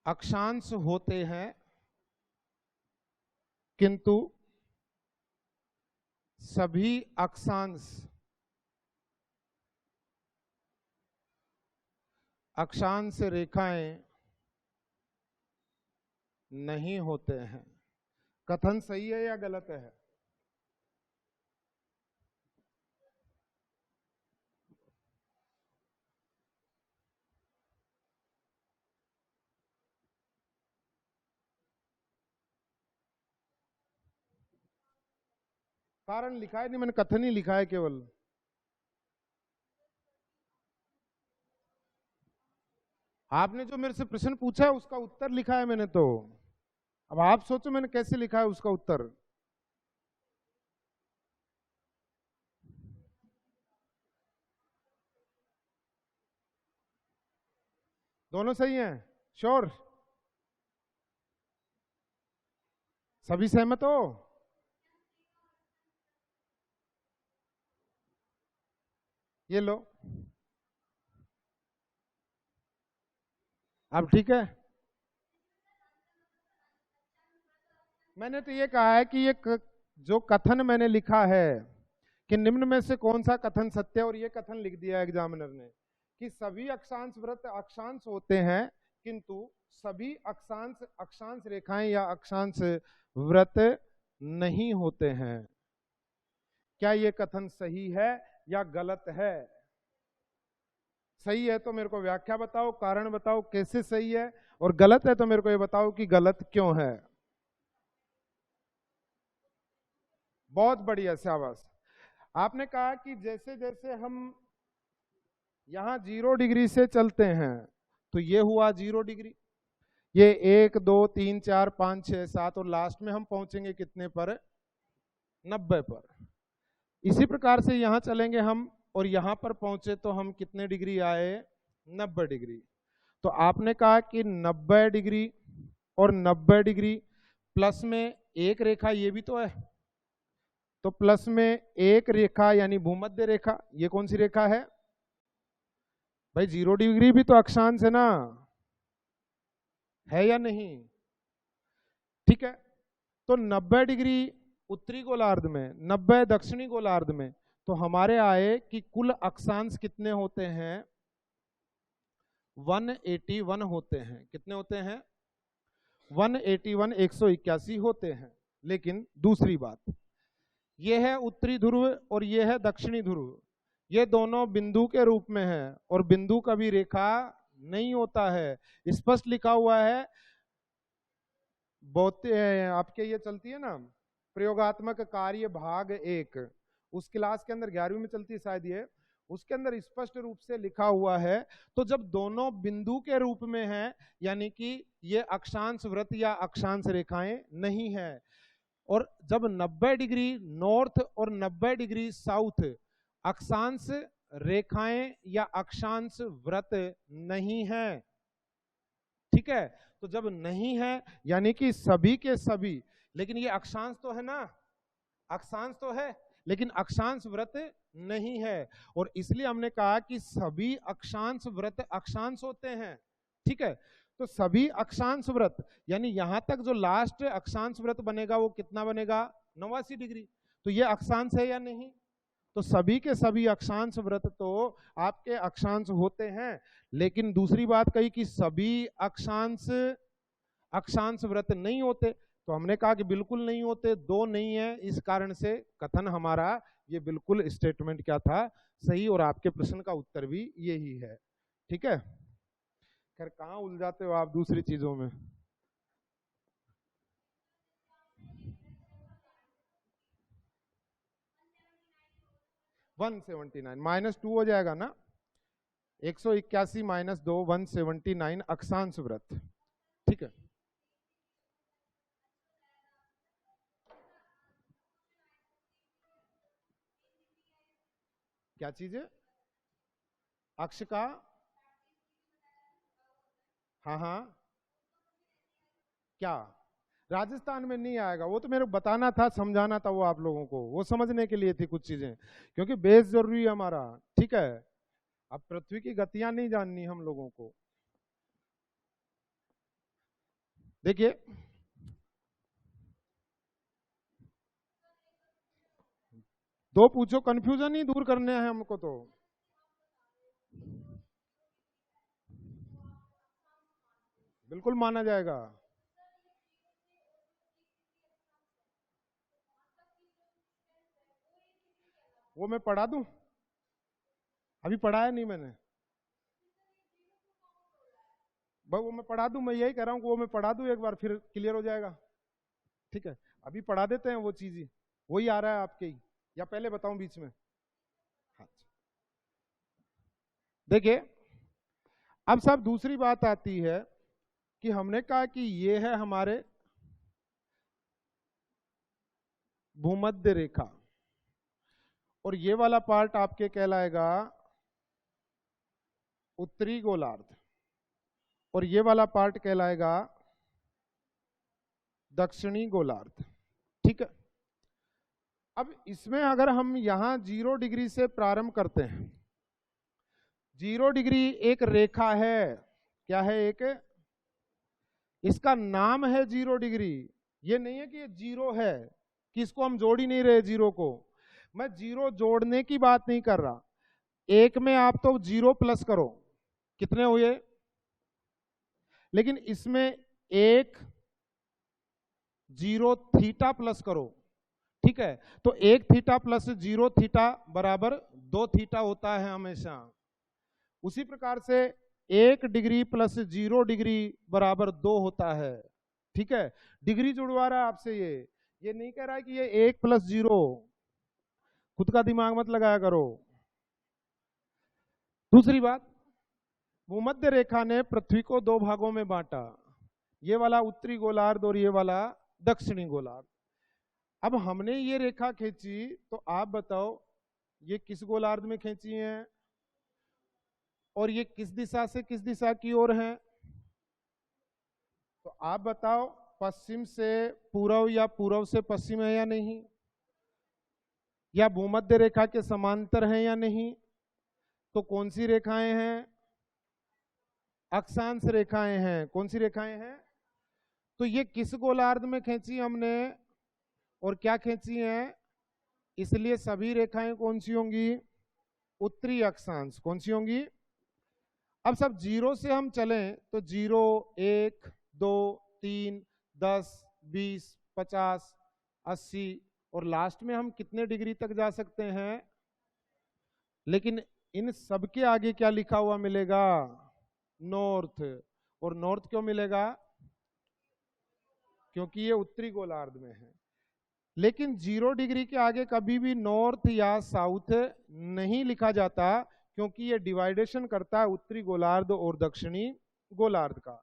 अक्षांश होते हैं, किंतु सभी अक्षांश अक्षांश रेखाएं नहीं होते हैं। कथन सही है या गलत है? कारण लिखा है नहीं, मैंने कथन ही लिखा है केवल। आपने जो मेरे से प्रश्न पूछा है उसका उत्तर लिखा है मैंने तो। अब आप सोचो मैंने कैसे लिखा है उसका उत्तर। दोनों सही हैं, श्योर? सभी सहमत हो? ये लो, अब ठीक है। मैंने तो ये कहा है कि जो कथन मैंने लिखा है कि निम्न में से कौन सा कथन सत्य है, और ये कथन लिख दिया एग्जामिनर ने कि सभी अक्षांश वृत्त अक्षांश होते हैं, किंतु सभी अक्षांश अक्षांश रेखाएं या अक्षांश वृत्त नहीं होते हैं। क्या ये कथन सही है या गलत है? सही है तो मेरे को व्याख्या बताओ, कारण बताओ कैसे सही है, और गलत है तो मेरे को ये बताओ कि गलत क्यों है। बहुत बढ़िया, शाबाश। आपने कहा कि जैसे जैसे हम यहां 0 डिग्री से चलते हैं तो ये हुआ 0 डिग्री, ये 1 2 3 4 5 6 7 और लास्ट में हम पहुंचेंगे कितने पर, 90 पर। इसी प्रकार से यहां चलेंगे हम और यहां पर पहुंचे तो हम कितने डिग्री आए, 90 डिग्री। तो आपने कहा कि 90 डिग्री और 90 डिग्री प्लस में एक रेखा ये भी तो है, तो प्लस में एक रेखा यानी भूमध्य रेखा, ये कौन सी रेखा है भाई, 0 डिग्री भी तो अक्षांश है ना, है या नहीं? ठीक है, तो 90 डिग्री उत्तरी गोलार्ध में, 90 दक्षिणी गोलार्ध में, तो हमारे आए कि कुल अक्षांश कितने होते हैं, 181 होते हैं। कितने होते हैं, 181, 181 होते हैं। लेकिन दूसरी बात, यह है उत्तरी ध्रुव और यह है दक्षिणी ध्रुव, ये दोनों बिंदु के रूप में है, और बिंदु कभी रेखा नहीं होता है। स्पष्ट लिखा हुआ है, बहुत आपके ये चलती है ना प्रयोगात्मक कार्य भाग 1, उस क्लास के अंदर 11वीं में चलती है शायद ये, उसके अंदर स्पष्ट रूप से लिखा हुआ है। तो जब दोनों बिंदु के रूप में है, यानी कि ये अक्षांश वृत्त या अक्षांश रेखाएं नहीं है। और जब 90 डिग्री नॉर्थ और 90 डिग्री साउथ अक्षांश रेखाएं या अक्षांश वृत्त नहीं है, ठीक है। तो जब नहीं है यानी कि सभी के सभी, लेकिन ये अक्षांश तो है ना, अक्षांश तो है लेकिन अक्षांश वृत्त नहीं है। और इसलिए हमने कहा कि सभी अक्षांश वृत्त अक्षांश होते हैं, ठीक है। तो सभी अक्षांश वृत्त यानी यहां तक जो लास्ट अक्षांश वृत्त बनेगा वो कितना बनेगा, 89 डिग्री। तो ये अक्षांश है या नहीं, तो सभी के सभी अक्षांश वृत्त तो आपके अक्षांश होते हैं। लेकिन दूसरी बात कही कि सभी अक्षांश अक्षांश वृत्त नहीं होते, तो हमने कहा कि बिल्कुल नहीं होते, दो नहीं है, इस कारण से कथन हमारा ये बिल्कुल स्टेटमेंट क्या था, सही। और आपके प्रश्न का उत्तर भी यही है, ठीक है। खैर कहाँ उलझाते हो आप दूसरी चीजों में। -179 -2 हो जाएगा ना, 181 - 2 179 अक्षांश वृत्त, ठीक है। क्या चीज है, अक्ष का, हाँ हाँ, क्या राजस्थान में नहीं आएगा, वो तो मेरे को बताना था, समझाना था वो आप लोगों को, वो समझने के लिए थी कुछ चीजें, क्योंकि बेस जरूरी है हमारा, ठीक है। अब पृथ्वी की गतियां नहीं जाननी हम लोगों को। देखिए दो पूछो, कंफ्यूजन ही दूर करने हैं हमको, तो बिल्कुल माना जाएगा। वो मैं पढ़ा दूं, अभी पढ़ाया नहीं मैंने, वो मैं पढ़ा दूं, मैं यही कह रहा हूं कि वो मैं पढ़ा दूं एक बार, फिर क्लियर हो जाएगा, ठीक है। अभी पढ़ा देते हैं वो चीज ही, वही आ रहा है आपके ही, या पहले बताऊं बीच में। हाँ देखिए, अब सब दूसरी बात आती है कि हमने कहा कि ये है हमारे भूमध्य रेखा, और ये वाला पार्ट आपके कहलाएगा उत्तरी गोलार्ध, और ये वाला पार्ट कहलाएगा दक्षिणी गोलार्ध, ठीक है। अब इसमें अगर हम यहां 0 डिग्री से प्रारंभ करते हैं, 0 डिग्री एक रेखा है, क्या है, एक, इसका नाम है 0 डिग्री, ये नहीं है कि ये जीरो है, कि इसको हम जोड़ ही नहीं रहे जीरो को, मैं जीरो जोड़ने की बात नहीं कर रहा, एक में आप तो 0 प्लस करो, कितने हुए, लेकिन इसमें एक 0 थीटा प्लस करो, ठीक है। तो 1 थीटा प्लस 0 थीटा बराबर 2 थीटा होता है हमेशा। उसी प्रकार से 1 डिग्री प्लस 0 डिग्री बराबर 2 होता है, ठीक है। डिग्री जुड़वा रहा है आपसे, ये नहीं कह रहा है कि ये 1 + 0, खुद का दिमाग मत लगाया करो। दूसरी बात, भूमध्य रेखा ने पृथ्वी को दो भागों में बांटा, ये वाला उत्तरी गोलार्ध और ये वाला दक्षिणी गोलार्ध। अब हमने ये रेखा खींची, तो आप बताओ ये किस गोलार्ध में खींची है, और ये किस दिशा से किस दिशा की ओर है, तो आप बताओ, पश्चिम से पूर्व या पूर्व से पश्चिम है या नहीं, या भूमध्य रेखा के समांतर है या नहीं, तो कौन सी रेखाएं हैं, अक्षांश रेखाएं हैं, कौन सी रेखाएं हैं, तो ये किस गोलार्ध में खींची हमने और क्या खींची है, इसलिए सभी रेखाएं कौन सी होंगी, उत्तरी अक्षांश, कौन सी होंगी। अब सब 0 से हम चलें तो 0 1 2 3 10 20 50 80 और लास्ट में हम कितने डिग्री तक जा सकते हैं, लेकिन इन सब के आगे क्या लिखा हुआ मिलेगा, नॉर्थ। और नॉर्थ क्यों मिलेगा, क्योंकि ये उत्तरी गोलार्ध में है। लेकिन 0 डिग्री के आगे कभी भी नॉर्थ या साउथ नहीं लिखा जाता, क्योंकि ये डिवाइडेशन करता है उत्तरी गोलार्ध और दक्षिणी गोलार्ध का।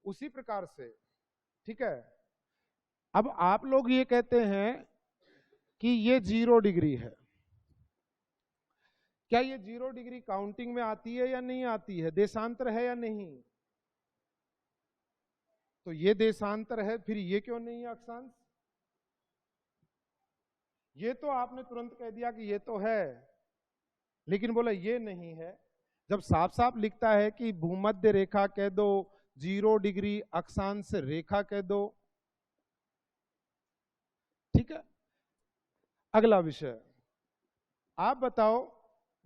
उसी प्रकार से, ठीक है, अब आप लोग ये कहते हैं कि ये 0 डिग्री है। क्या ये 0 डिग्री काउंटिंग में आती है या नहीं आती है? देशांतर है या नहीं? तो ये देशांतर है, फिर ये क्यों नहीं है अक्षांश? ये तो आपने तुरंत कह दिया कि ये तो है, लेकिन बोला ये नहीं है। जब साफ साफ लिखता है कि भूमध्य रेखा कह दो, 0 डिग्री अक्षांश रेखा कह दो, ठीक है। अगला विषय, आप बताओ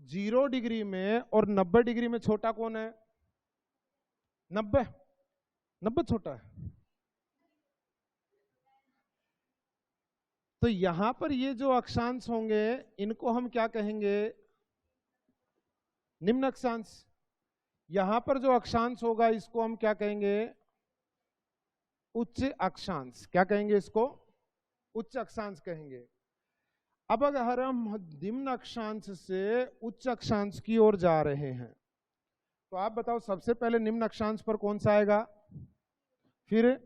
0 डिग्री में और 90 डिग्री में छोटा कौन है? 90 90 छोटा है। तो यहां पर ये जो अक्षांश होंगे इनको हम क्या कहेंगे? निम्न अक्षांश। यहां पर जो अक्षांश होगा इसको हम क्या कहेंगे? उच्च अक्षांश। क्या कहेंगे इसको? उच्च अक्षांश कहेंगे। अब अगर हम निम्न अक्षांश से उच्च अक्षांश की ओर जा रहे हैं तो आप बताओ सबसे पहले निम्न अक्षांश पर कौन सा आएगा? फिर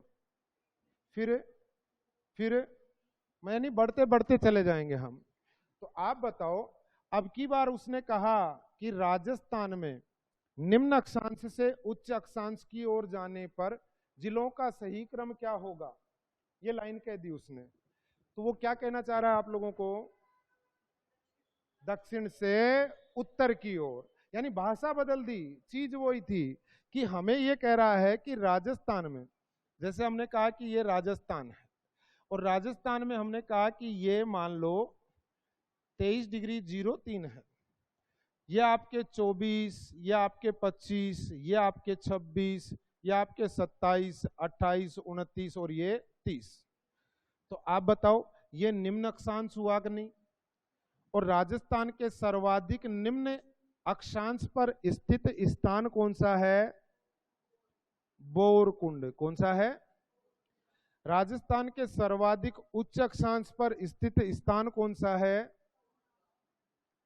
यानी बढ़ते बढ़ते चले जाएंगे हम। तो आप बताओ, अब की बार उसने कहा कि राजस्थान में निम्न अक्षांश से उच्च अक्षांश की ओर जाने पर जिलों का सही क्रम क्या होगा? ये लाइन कह दी उसने। तो वो क्या कहना चाह रहा है आप लोगों को? दक्षिण से उत्तर की ओर, यानी भाषा बदल दी, चीज वही थी कि हमें ये कह रहा है कि राजस्थान में, जैसे हमने कहा कि ये राजस्थान है, और राजस्थान में हमने कहा कि ये मान लो 23 डिग्री 03 है, ये आपके 24, ये आपके 25, ये आपके 26, ये आपके 27, 28, 29 और ये 30। तो आप बताओ ये निम्न अक्षांश हुआ कि नहीं? और राजस्थान के सर्वाधिक निम्न अक्षांश पर स्थित स्थान कौन सा है? बोरकुंड। कौन सा है? राजस्थान के सर्वाधिक उच्च अक्षांश पर स्थित स्थान कौन सा है?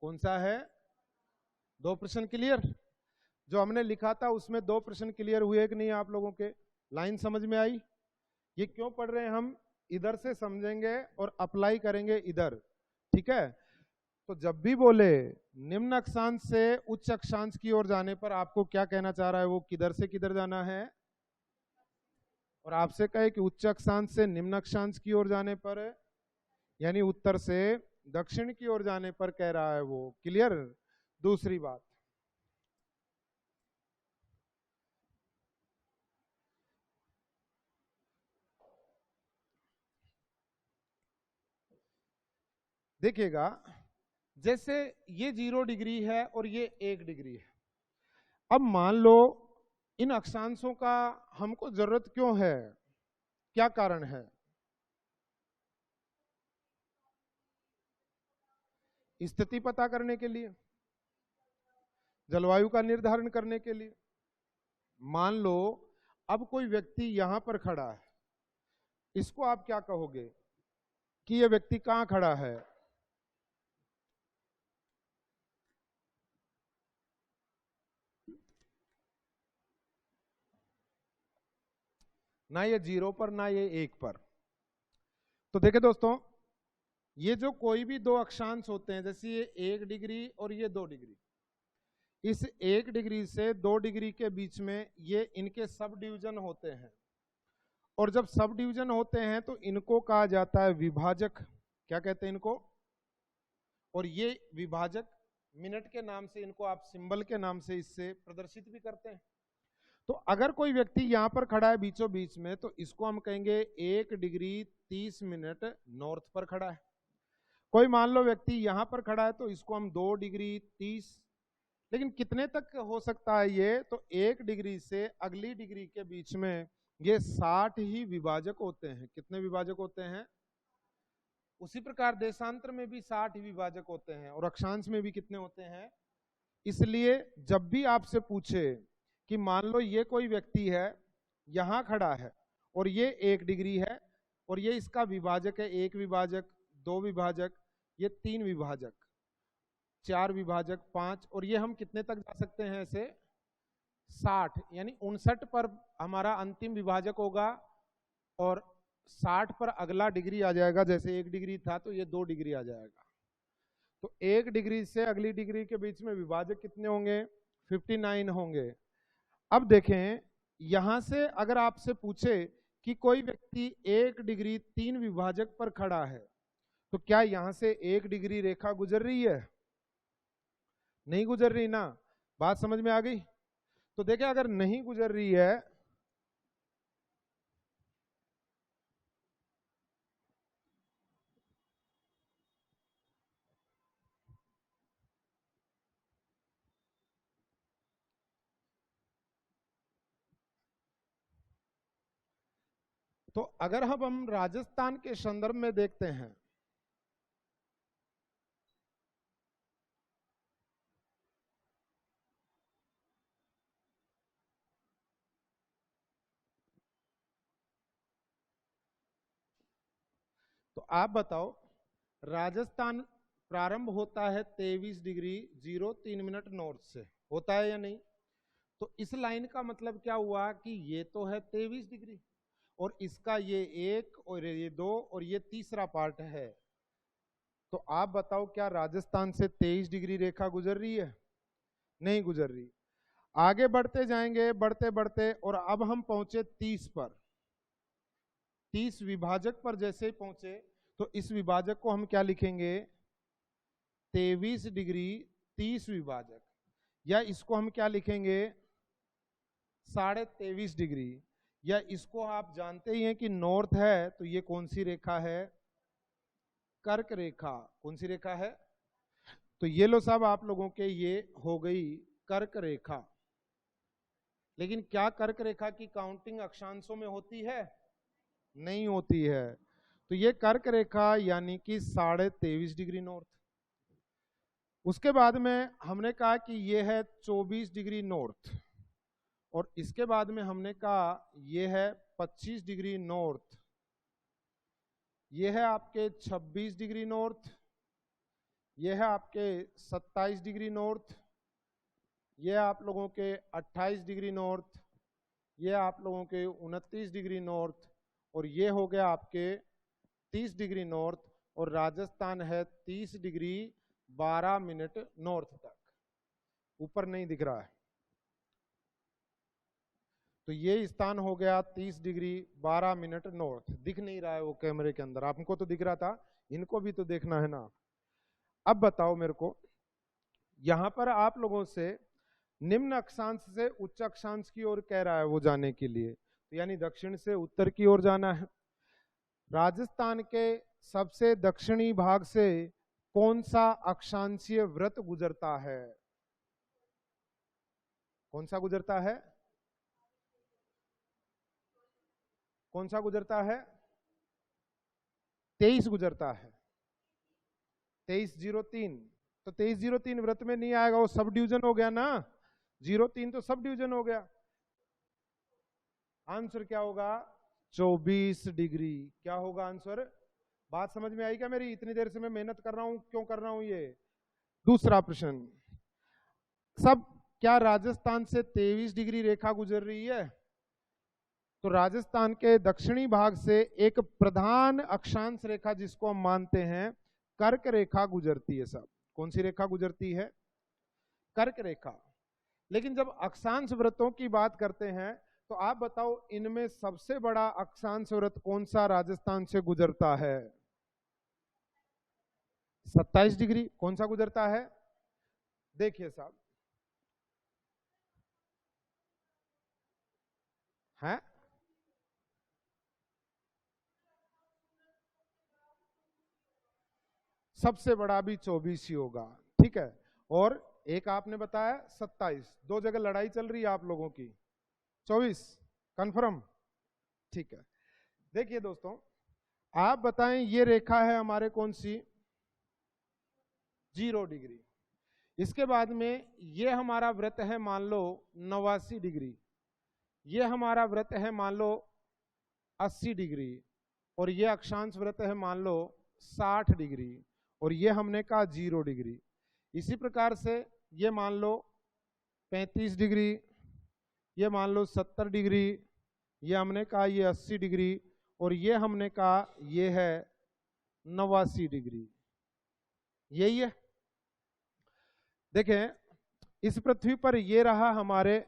कौन सा है? 2 प्रश्न क्लियर? जो हमने लिखा था उसमें 2 प्रश्न क्लियर हुए कि नहीं आप लोगों के? लाइन समझ में आई? ये क्यों पढ़ रहे हैं हम? इधर से समझेंगे और अप्लाई करेंगे इधर, ठीक है। तो जब भी बोले निम्न अक्षांश से उच्च अक्षांश की ओर जाने पर आपको क्या कहना चाह रहा है? वो किधर से किधर जाना है? और आपसे कहे कि उच्च अक्षांश से निम्न अक्षांश की ओर जाने पर, यानी उत्तर से दक्षिण की ओर जाने पर कह रहा है वो। क्लियर? दूसरी बात, देखिएगा, जैसे ये 0 डिग्री है और ये 1 डिग्री है। अब मान लो इन अक्षांशों का हमको जरूरत क्यों है? क्या कारण है? स्थिति पता करने के लिए, जलवायु का निर्धारण करने के लिए। मान लो अब कोई व्यक्ति यहां पर खड़ा है, इसको आप क्या कहोगे कि यह व्यक्ति कहां खड़ा है? ना ये 0 पर ना ये 1 पर। तो देखे दोस्तों, ये जो कोई भी 2 अक्षांश होते हैं, जैसे ये 1 डिग्री और ये 2 डिग्री, इस 1 डिग्री से 2 डिग्री के बीच में ये इनके सब डिवीजन होते हैं, और जब सब डिवीजन होते हैं तो इनको कहा जाता है विभाजक। क्या कहते हैं इनको? और ये विभाजक मिनट के नाम से, इनको आप सिंबल के नाम से इससे प्रदर्शित भी करते हैं। तो अगर कोई व्यक्ति यहां पर खड़ा है बीचों बीच में, तो इसको हम कहेंगे 1 डिग्री 30 मिनट नॉर्थ पर खड़ा है। कोई मान लो व्यक्ति यहां पर खड़ा है तो इसको हम 2 डिग्री 30, लेकिन कितने तक हो सकता है ये? तो 1 डिग्री से अगली डिग्री के बीच में ये 60 ही विभाजक होते हैं। कितने विभाजक होते हैं? उसी प्रकार देशांतर में भी 60 ही विभाजक होते हैं, और अक्षांश में भी कितने होते हैं? इसलिए जब भी आपसे पूछे कि मान लो ये कोई व्यक्ति है यहां खड़ा है और ये 1 डिग्री है, और ये इसका विभाजक है, 1 विभाजक, 2 विभाजक, ये 3 विभाजक, 4 विभाजक, 5, और ये हम कितने तक जा सकते हैं ऐसे 60, यानी 59 पर हमारा अंतिम विभाजक होगा और 60 पर अगला डिग्री आ जाएगा। जैसे 1 डिग्री था तो ये 2 डिग्री आ जाएगा। तो 1 डिग्री से अगली डिग्री के बीच में विभाजक कितने होंगे? 59 होंगे। अब देखें, यहां से अगर आपसे पूछे कि कोई व्यक्ति 1 डिग्री 3 विभाजक पर खड़ा है, तो क्या यहां से 1 डिग्री रेखा गुजर रही है? नहीं गुजर रही ना। बात समझ में आ गई? तो देखें, अगर नहीं गुजर रही है तो अगर हम राजस्थान के संदर्भ में देखते हैं, तो आप बताओ, राजस्थान प्रारंभ होता है 23 डिग्री 03 मिनट नॉर्थ से, होता है या नहीं? तो इस लाइन का मतलब क्या हुआ कि ये तो है 23 डिग्री और इसका ये 1 और ये 2 और ये तीसरा पार्ट है। तो आप बताओ, क्या राजस्थान से 23 डिग्री रेखा गुजर रही है? नहीं गुजर रही। आगे बढ़ते जाएंगे, बढ़ते बढ़ते, और अब हम पहुंचे 30 पर। 30 विभाजक पर जैसे ही पहुंचे तो इस विभाजक को हम क्या लिखेंगे? 23 डिग्री 30 विभाजक, या इसको हम क्या लिखेंगे? 23.5 डिग्री, या इसको आप जानते ही हैं कि नॉर्थ है तो ये कौन सी रेखा है? कर्क रेखा। कौन सी रेखा है? तो ये लो साहब, आप लोगों के ये हो गई कर्क रेखा। लेकिन क्या कर्क रेखा की काउंटिंग अक्षांशों में होती है? नहीं होती है। तो ये कर्क रेखा यानी कि 23.5 डिग्री नॉर्थ। उसके बाद में हमने कहा कि ये है 24 डिग्री नॉर्थ, और इसके बाद में हमने कहा ये है 25 डिग्री नॉर्थ, ये है आपके 26 डिग्री नॉर्थ, ये है आपके 27 डिग्री नॉर्थ, ये आप लोगों के 28 डिग्री नॉर्थ, ये आप लोगों के 29 डिग्री नॉर्थ, और ये हो गया आपके 30 डिग्री नॉर्थ, और राजस्थान है 30 डिग्री 12 मिनट नॉर्थ तक। ऊपर नहीं दिख रहा है, तो ये स्थान हो गया 30 डिग्री 12 मिनट नॉर्थ। दिख नहीं रहा है वो कैमरे के अंदर, आपको तो दिख रहा था, इनको भी तो देखना है ना। अब बताओ मेरे को, यहां पर आप लोगों से निम्न अक्षांश से उच्च अक्षांश की ओर कह रहा है वो जाने के लिए, तो यानी दक्षिण से उत्तर की ओर जाना है। राजस्थान के सबसे दक्षिणी भाग से कौन सा अक्षांशीय व्रत गुजरता है? कौन सा गुजरता है? कौन सा गुजरता है? 23 गुजरता है। 2303। तो 2303 व्रत में नहीं आएगा, वो सब डिवीजन हो गया ना। 03 तो सब डिवीजन हो गया। आंसर क्या होगा? 24 डिग्री। क्या होगा आंसर? बात समझ में आई क्या मेरी? इतनी देर से मैं मेहनत कर रहा हूं, क्यों कर रहा हूं ये? दूसरा प्रश्न, सब क्या राजस्थान से 23 डिग्री रेखा गुजर रही है? तो राजस्थान के दक्षिणी भाग से एक प्रधान अक्षांश रेखा जिसको हम मानते हैं कर्क रेखा गुजरती है। सब कौन सी रेखा गुजरती है? कर्क रेखा। लेकिन जब अक्षांश व्रतों की बात करते हैं तो आप बताओ, इनमें सबसे बड़ा अक्षांश व्रत कौन सा राजस्थान से गुजरता है? 27 डिग्री। कौन सा गुजरता है? देखिए साहब, है सबसे बड़ा भी 24 ही होगा, ठीक है। और एक आपने बताया 27, दो जगह लड़ाई चल रही है आप लोगों की। 24 कंफर्म, ठीक है। देखिए दोस्तों, आप बताएं, ये रेखा है हमारे कौन सी? 0 डिग्री। इसके बाद में ये हमारा व्रत है मान लो 89 डिग्री, ये हमारा व्रत है मान लो 80 डिग्री, और ये अक्षांश वृत्त है मान लो 60 डिग्री और ये हमने कहा 0 डिग्री। इसी प्रकार से ये मान लो 35 डिग्री, ये मान लो 70 डिग्री, ये हमने कहा ये 80 डिग्री और ये हमने कहा ये है 89 डिग्री। यही है। देखें इस पृथ्वी पर ये रहा हमारे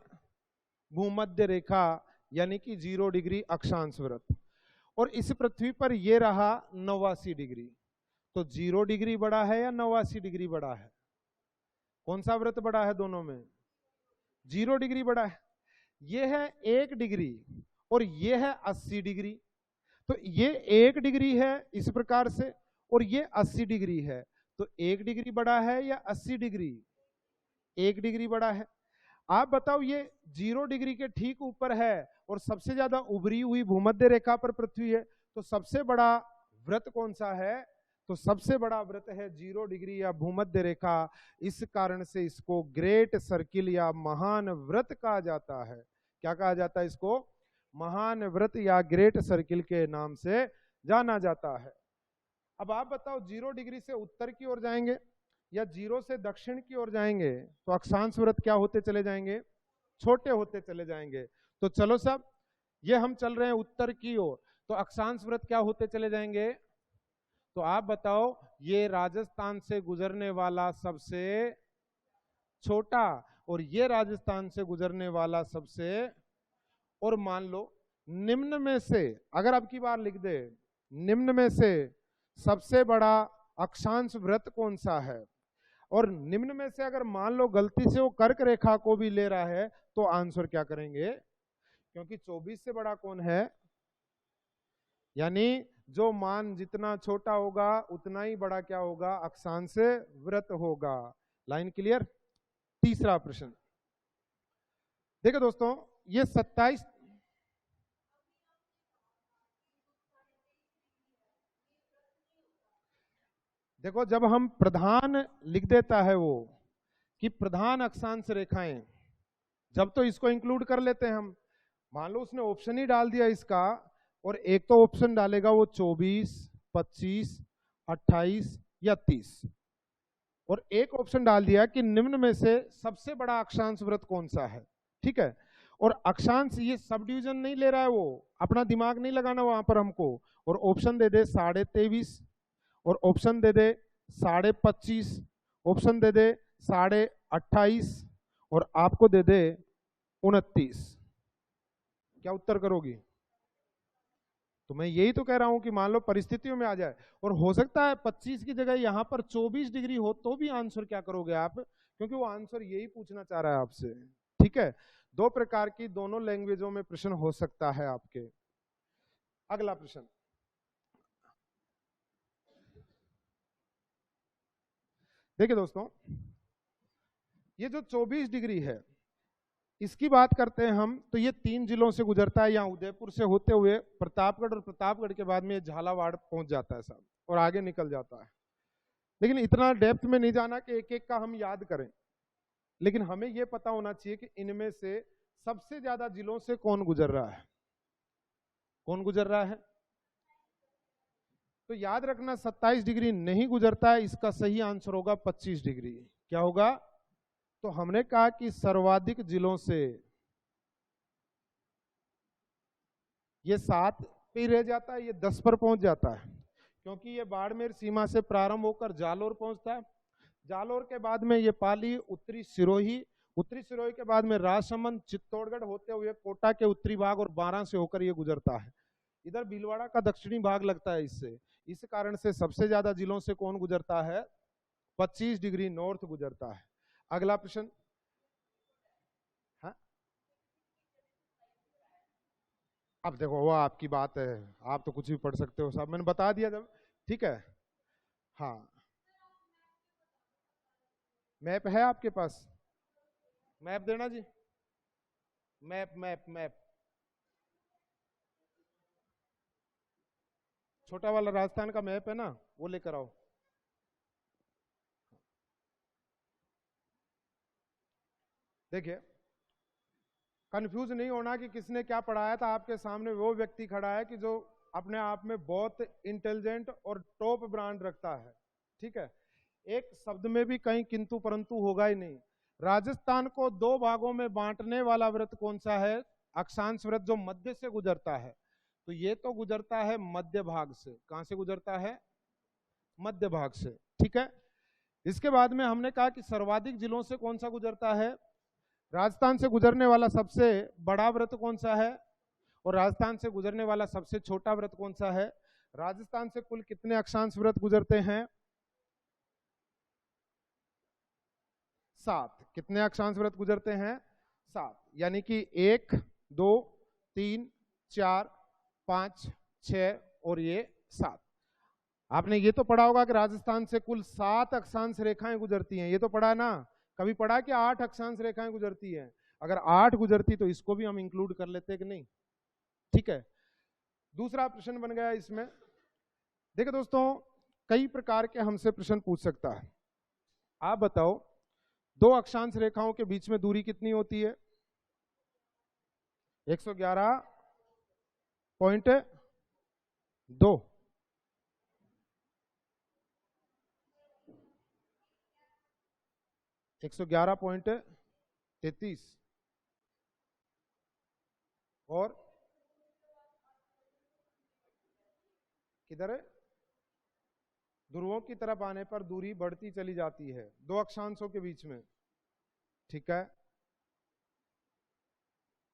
भूमध्य रेखा यानी कि 0 डिग्री अक्षांश वृत्त और इस पृथ्वी पर ये रहा 89 डिग्री। तो 0 डिग्री बड़ा है या 89 डिग्री बड़ा है? कौन सा वृत्त बड़ा है दोनों में? 0 डिग्री बड़ा है। ये है 1 डिग्री और ये है 80 डिग्री। तो ये 1 डिग्री है इस प्रकार से और ये 80 डिग्री है। तो 1 डिग्री बड़ा है या 80 डिग्री? 1 डिग्री बड़ा है। आप बताओ ये 0 डिग्री के ठीक ऊपर है और सबसे ज्यादा उभरी हुई भूमध्य रेखा पर पृथ्वी है, तो सबसे बड़ा वृत्त कौन सा है? तो सबसे बड़ा वृत्त है 0 डिग्री या भूमध्य रेखा। इस कारण से इसको ग्रेट सर्किल या महान वृत्त कहा जाता है। क्या कहा जाता है इसको? महान वृत्त या ग्रेट सर्किल के नाम से जाना जाता है। अब आप बताओ 0 डिग्री से उत्तर की ओर जाएंगे या 0 से दक्षिण की ओर जाएंगे तो अक्षांश वृत्त क्या होते चले जाएंगे? छोटे होते चले जाएंगे। तो चलो सब, ये हम चल रहे हैं उत्तर की ओर, तो अक्षांश वृत्त क्या होते चले जाएंगे? तो आप बताओ ये राजस्थान से गुजरने वाला सबसे छोटा और ये राजस्थान से गुजरने वाला सबसे, और मान लो निम्न में से, अगर अब की बार लिख दे, निम्न में से सबसे बड़ा अक्षांश वृत्त कौन सा है? और निम्न में से अगर मान लो गलती से वो कर्क रेखा को भी ले रहा है तो आंसर क्या करेंगे? क्योंकि 24 से बड़ा कौन है? यानी जो मान जितना छोटा होगा उतना ही बड़ा क्या होगा? अक्षांश वृत्त होगा। Line clear? तीसरा प्रश्न देखो दोस्तों, ये 27, देखो जब हम प्रधान लिख देता है वो कि प्रधान अक्षांश रेखाएं, जब तो इसको इंक्लूड कर लेते हैं हम। मान लो उसने ऑप्शन ही डाल दिया इसका, और एक तो ऑप्शन डालेगा वो 24, 25, 28 या 30, और एक ऑप्शन डाल दिया कि निम्न में से सबसे बड़ा अक्षांश वृत्त कौन सा है। ठीक है, और अक्षांश ये सब डिवीजन नहीं ले रहा है, वो अपना दिमाग नहीं लगाना वहां पर हमको, और ऑप्शन दे दे 23.5, और ऑप्शन दे दे 25.5, ऑप्शन दे दे 28.5 और आपको दे दे 29। क्या उत्तर करोगी? तो मैं यही तो कह रहा हूं कि मान लो परिस्थितियों में आ जाए, और हो सकता है 25 की जगह यहां पर 24 डिग्री हो तो भी आंसर क्या करोगे आप? क्योंकि वो आंसर यही पूछना चाह रहा है आपसे। ठीक है, दो प्रकार की दोनों लैंग्वेजों में प्रश्न हो सकता है आपके। अगला प्रश्न देखिए दोस्तों, ये जो 24 डिग्री है इसकी बात करते हैं हम, तो ये 3 जिलों से गुजरता है। यहाँ उदयपुर से होते हुए प्रतापगढ़, और प्रतापगढ़ के बाद में ये झालावाड़ पहुंच जाता है साहब, और आगे निकल जाता है। लेकिन इतना डेप्थ में नहीं जाना कि एक एक का हम याद करें, लेकिन हमें ये पता होना चाहिए कि इनमें से सबसे ज्यादा जिलों से कौन गुजर रहा है। कौन गुजर रहा है? तो याद रखना 27 डिग्री नहीं गुजरता है, इसका सही आंसर होगा 25 डिग्री। क्या होगा? तो हमने कहा कि सर्वाधिक जिलों से ये 7 पे ही रह जाता है, ये 10 पर पहुंच जाता है, क्योंकि ये बाड़मेर सीमा से प्रारंभ होकर जालोर पहुंचता है। जालोर के बाद में ये पाली, उत्तरी सिरोही, उत्तरी सिरोही के बाद में राजसमंद, चित्तौड़गढ़ होते हुए कोटा के उत्तरी भाग और बारां से होकर ये गुजरता है। इधर भीलवाड़ा का दक्षिणी भाग लगता है इससे। इस कारण से सबसे ज्यादा जिलों से कौन गुजरता है? 25 डिग्री नॉर्थ गुजरता है। अगला प्रश्न। हाँ, अब देखो वो आपकी बात है, आप तो कुछ भी पढ़ सकते हो साहब, मैंने बता दिया जब। ठीक है, हाँ मैप है आपके पास? मैप देना जी, मैप मैप मैप, छोटा वाला राजस्थान का मैप है ना, वो लेकर आओ। देखिए कंफ्यूज नहीं होना कि किसने क्या पढ़ाया था। आपके सामने वो व्यक्ति खड़ा है कि जो अपने आप में बहुत इंटेलिजेंट और टॉप ब्रांड रखता है, ठीक है। एक शब्द में भी कहीं किंतु परंतु होगा ही नहीं। राजस्थान को दो भागों में बांटने वाला व्रत कौन सा है? अक्षांश व्रत, जो मध्य से गुजरता है। तो ये तो गुजरता है मध्य भाग से। कहां से गुजरता है? मध्य भाग से, ठीक है। इसके बाद में हमने कहा कि सर्वाधिक जिलों से कौन सा गुजरता है? राजस्थान से गुजरने वाला सबसे बड़ा व्रत कौन सा है? और राजस्थान से गुजरने वाला सबसे छोटा व्रत कौन सा है? राजस्थान से कुल कितने अक्षांश व्रत गुजरते हैं? 7। कितने अक्षांश व्रत गुजरते हैं? 7। यानी कि 1, 2, 3, 4, 5, 6 और ये 7। आपने ये तो पढ़ा होगा कि राजस्थान से कुल 7 अक्षांश रेखाएं गुजरती हैं। ये तो पढ़ा ना? कभी पढ़ा कि 8 अक्षांश रेखाएं गुजरती हैं? अगर 8 गुजरती तो इसको भी हम इंक्लूड कर लेते कि नहीं, ठीक है। दूसरा प्रश्न बन गया इसमें। देखो दोस्तों, कई प्रकार के हमसे प्रश्न पूछ सकता है। आप बताओ, दो अक्षांश रेखाओं के बीच में दूरी कितनी होती है? 111.2। 111.33 और किधर है? ध्रुवों की तरफ आने पर दूरी बढ़ती चली जाती है दो अक्षांशों के बीच में, ठीक है।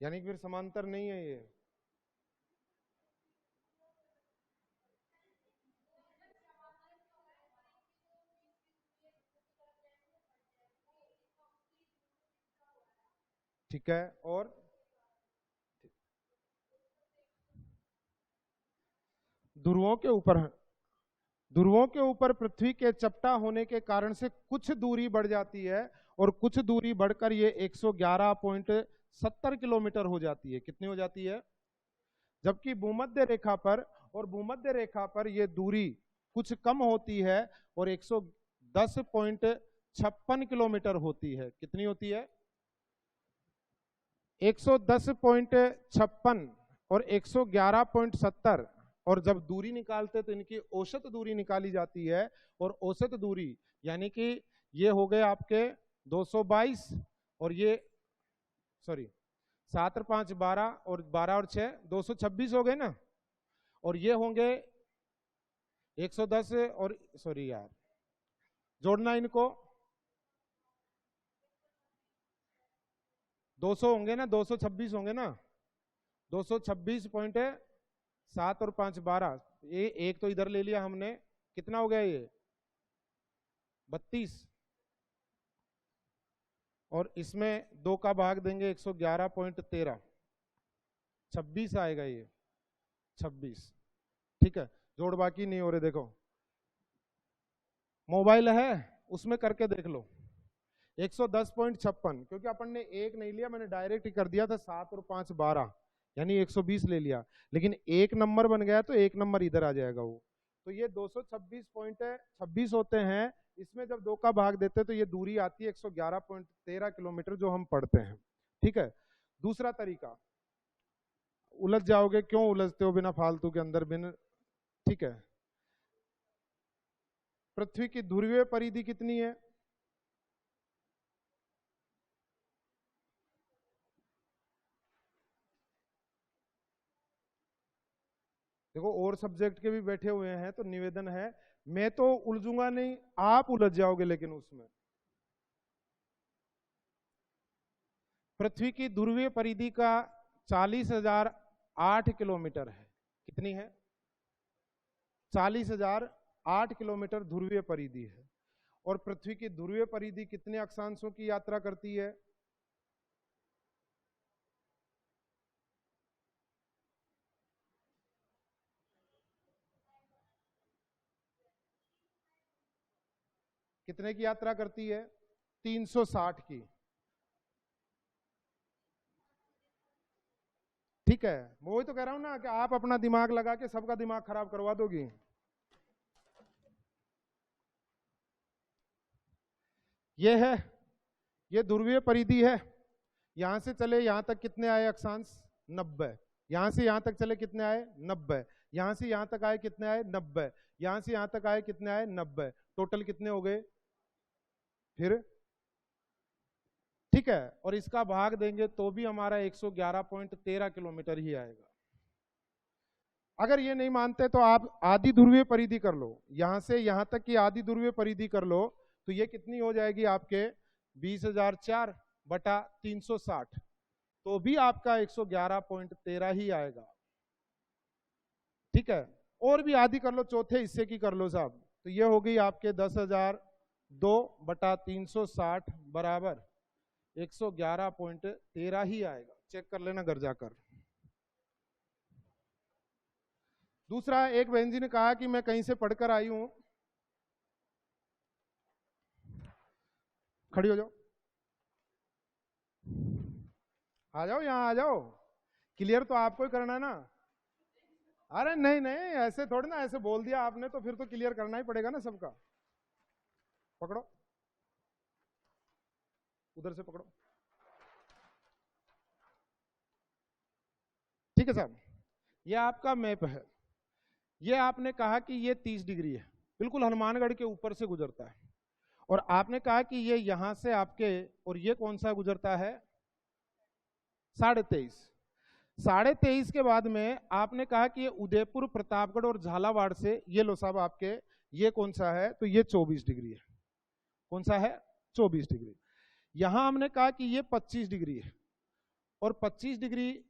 यानी कि फिर समांतर नहीं है ये। ठीक है। और ध्रुवों के ऊपर पृथ्वी के चपटा होने के कारण से कुछ दूरी बढ़ जाती है और कुछ दूरी बढ़कर ये 111.70 किलोमीटर हो जाती है। कितनी हो जाती है? जबकि भूमध्य रेखा पर और भूमध्य रेखा पर यह दूरी कुछ कम होती है और 110.56 किलोमीटर होती है। कितनी होती है? 110.56 और 111.70। और जब दूरी निकालते तो इनकी औसत दूरी निकाली जाती है, और औसत दूरी यानी कि ये हो गए आपके 222 और ये 7 और 5 12 और 12 और 6 226 हो गए ना। और ये होंगे 110 और जोड़ना इनको 200 होंगे ना, 226 होंगे ना। 226.7 और 5 12, ये एक तो इधर ले लिया हमने, कितना हो गया ये? 32। और इसमें 2 का भाग देंगे 111.13, 26 आएगा ये, 26, ठीक है। जोड़ बाकी नहीं हो रहे, देखो मोबाइल है उसमें करके देख लो। 110.56, क्योंकि अपन ने एक नहीं लिया, मैंने डायरेक्ट ही कर दिया था। 7 और 5 12 यानी 120 ले लिया, लेकिन एक नंबर बन गया तो एक नंबर इधर आ जाएगा वो। तो ये 226.26 होते हैं। इसमें जब 2 का भाग देते हैं तो ये दूरी आती है 111.13 किलोमीटर, जो हम पढ़ते हैं, ठीक है। दूसरा तरीका, उलझ जाओगे, क्यों उलझते हो बिना फालतू के अंदर बिना, ठीक है। पृथ्वी की ध्रुवीय परिधि कितनी है? देखो और सब्जेक्ट के भी बैठे हुए हैं, तो निवेदन है, मैं तो उलझूंगा नहीं, आप उलझ जाओगे। लेकिन उसमें पृथ्वी की ध्रुवीय परिधि का 40,008 किलोमीटर है। कितनी है? 40,008 किलोमीटर ध्रुवीय परिधि है। और पृथ्वी की ध्रुवीय परिधि कितने अक्षांशों की यात्रा करती है? कितने की यात्रा करती है? 360 की, ठीक है। मैं वही तो कह रहा हूं ना कि आप अपना दिमाग लगा के सबका दिमाग खराब करवा दोगी। ये है, ये ध्रुवीय परिधि है। यहां से चले यहां तक कितने आए अक्षांश? 90। यहां से यहां तक चले कितने आए? 90। यहां से यहां तक आए कितने आए 90, यहां से यहां तक आए कितने आए 90, टोटल कितने हो गए फिर, ठीक है। और इसका भाग देंगे तो भी हमारा 111.13 किलोमीटर ही आएगा। अगर ये नहीं मानते तो आप आधी ध्रुवीय परिधि कर लो, यहां से यहां तक की आधी ध्रुवीय परिधि कर लो, तो ये कितनी हो जाएगी आपके 20,004 बटा 360, तो भी आपका 111.13 ही आएगा, ठीक है। और भी आधी कर लो, चौथे हिस्से की कर लो साहब, तो ये हो गई आपके 10,002 बटा 360 बराबर 111.13 ही आएगा। चेक कर लेना घर जाकर। दूसरा, एक बहन जी ने कहा कि मैं कहीं से पढ़कर आई हूं, खड़ी हो जाओ, आ जाओ यहां आ जाओ, क्लियर तो आपको ही करना है ना। अरे नहीं नहीं, ऐसे थोड़ी ना, ऐसे बोल दिया आपने तो फिर तो क्लियर करना ही पड़ेगा ना सबका। पकड़ो, उधर से पकड़ो, ठीक है साहब। ये आपका मैप है, ये आपने कहा कि ये 30 डिग्री है, बिल्कुल हनुमानगढ़ के ऊपर से गुजरता है। और आपने कहा कि ये यहां से आपके, और ये कौन सा गुजरता है 23.5, 23.5 के बाद में आपने कहा कि ये उदयपुर, प्रतापगढ़ और झालावाड़ से, ये लो साहब आपके, ये कौन सा है, तो ये 24 डिग्री है। कौन सा है 24 डिग्री। यहां हमने कहा कि ये 25 डिग्री है, और 25 डिग्री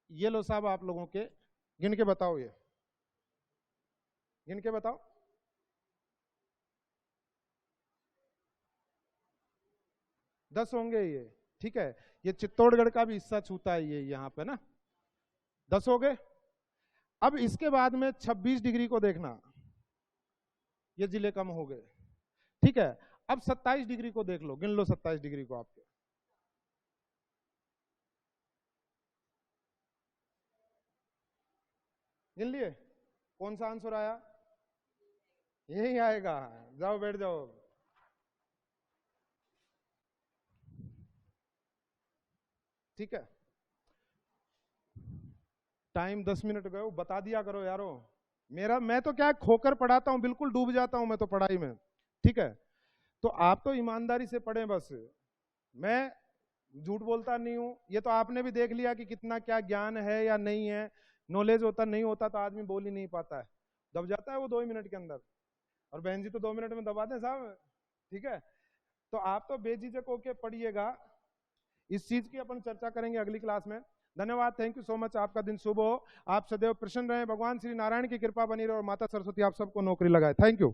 ये लो साहब आप लोगों के, गिन के बताओ, ये गिन के बताओ, 10 होंगे ये, ठीक है। ये चित्तौड़गढ़ का भी हिस्सा छूता है ये यहाँ पे ना, 10 हो गए। अब इसके बाद में 26 डिग्री को देखना, ये जिले कम हो गए, ठीक है। अब 27 डिग्री को देख लो, गिन लो 27 डिग्री को आपके, गिन लिए, कौन सा आंसर आया, यही आएगा। जाओ बैठ जाओ, ठीक है। टाइम 10 मिनट गए, बता दिया करो यारो। मैं तो क्या खोकर पढ़ाता हूं, बिल्कुल डूब जाता हूं मैं तो पढ़ाई में, ठीक है। तो आप तो ईमानदारी से पढ़ें बस, मैं झूठ बोलता नहीं हूं। ये तो आपने भी देख लिया कि कितना क्या ज्ञान है या नहीं है, नॉलेज होता नहीं होता तो आदमी बोल ही नहीं पाता है, दब जाता है वो 2 मिनट के अंदर। और बहन जी तो 2 मिनट में दबा दें साहब, ठीक है। तो आप तो बेझिझक होके पढ़िएगा, इस चीज की अपन चर्चा करेंगे अगली क्लास में। धन्यवाद, थैंक यू सो मच, आपका दिन शुभ हो, आप सदैव प्रसन्न रहें, भगवान श्री नारायण की कृपा बनी रहे और माता सरस्वती आप सबको नौकरी लगाए। Thank you.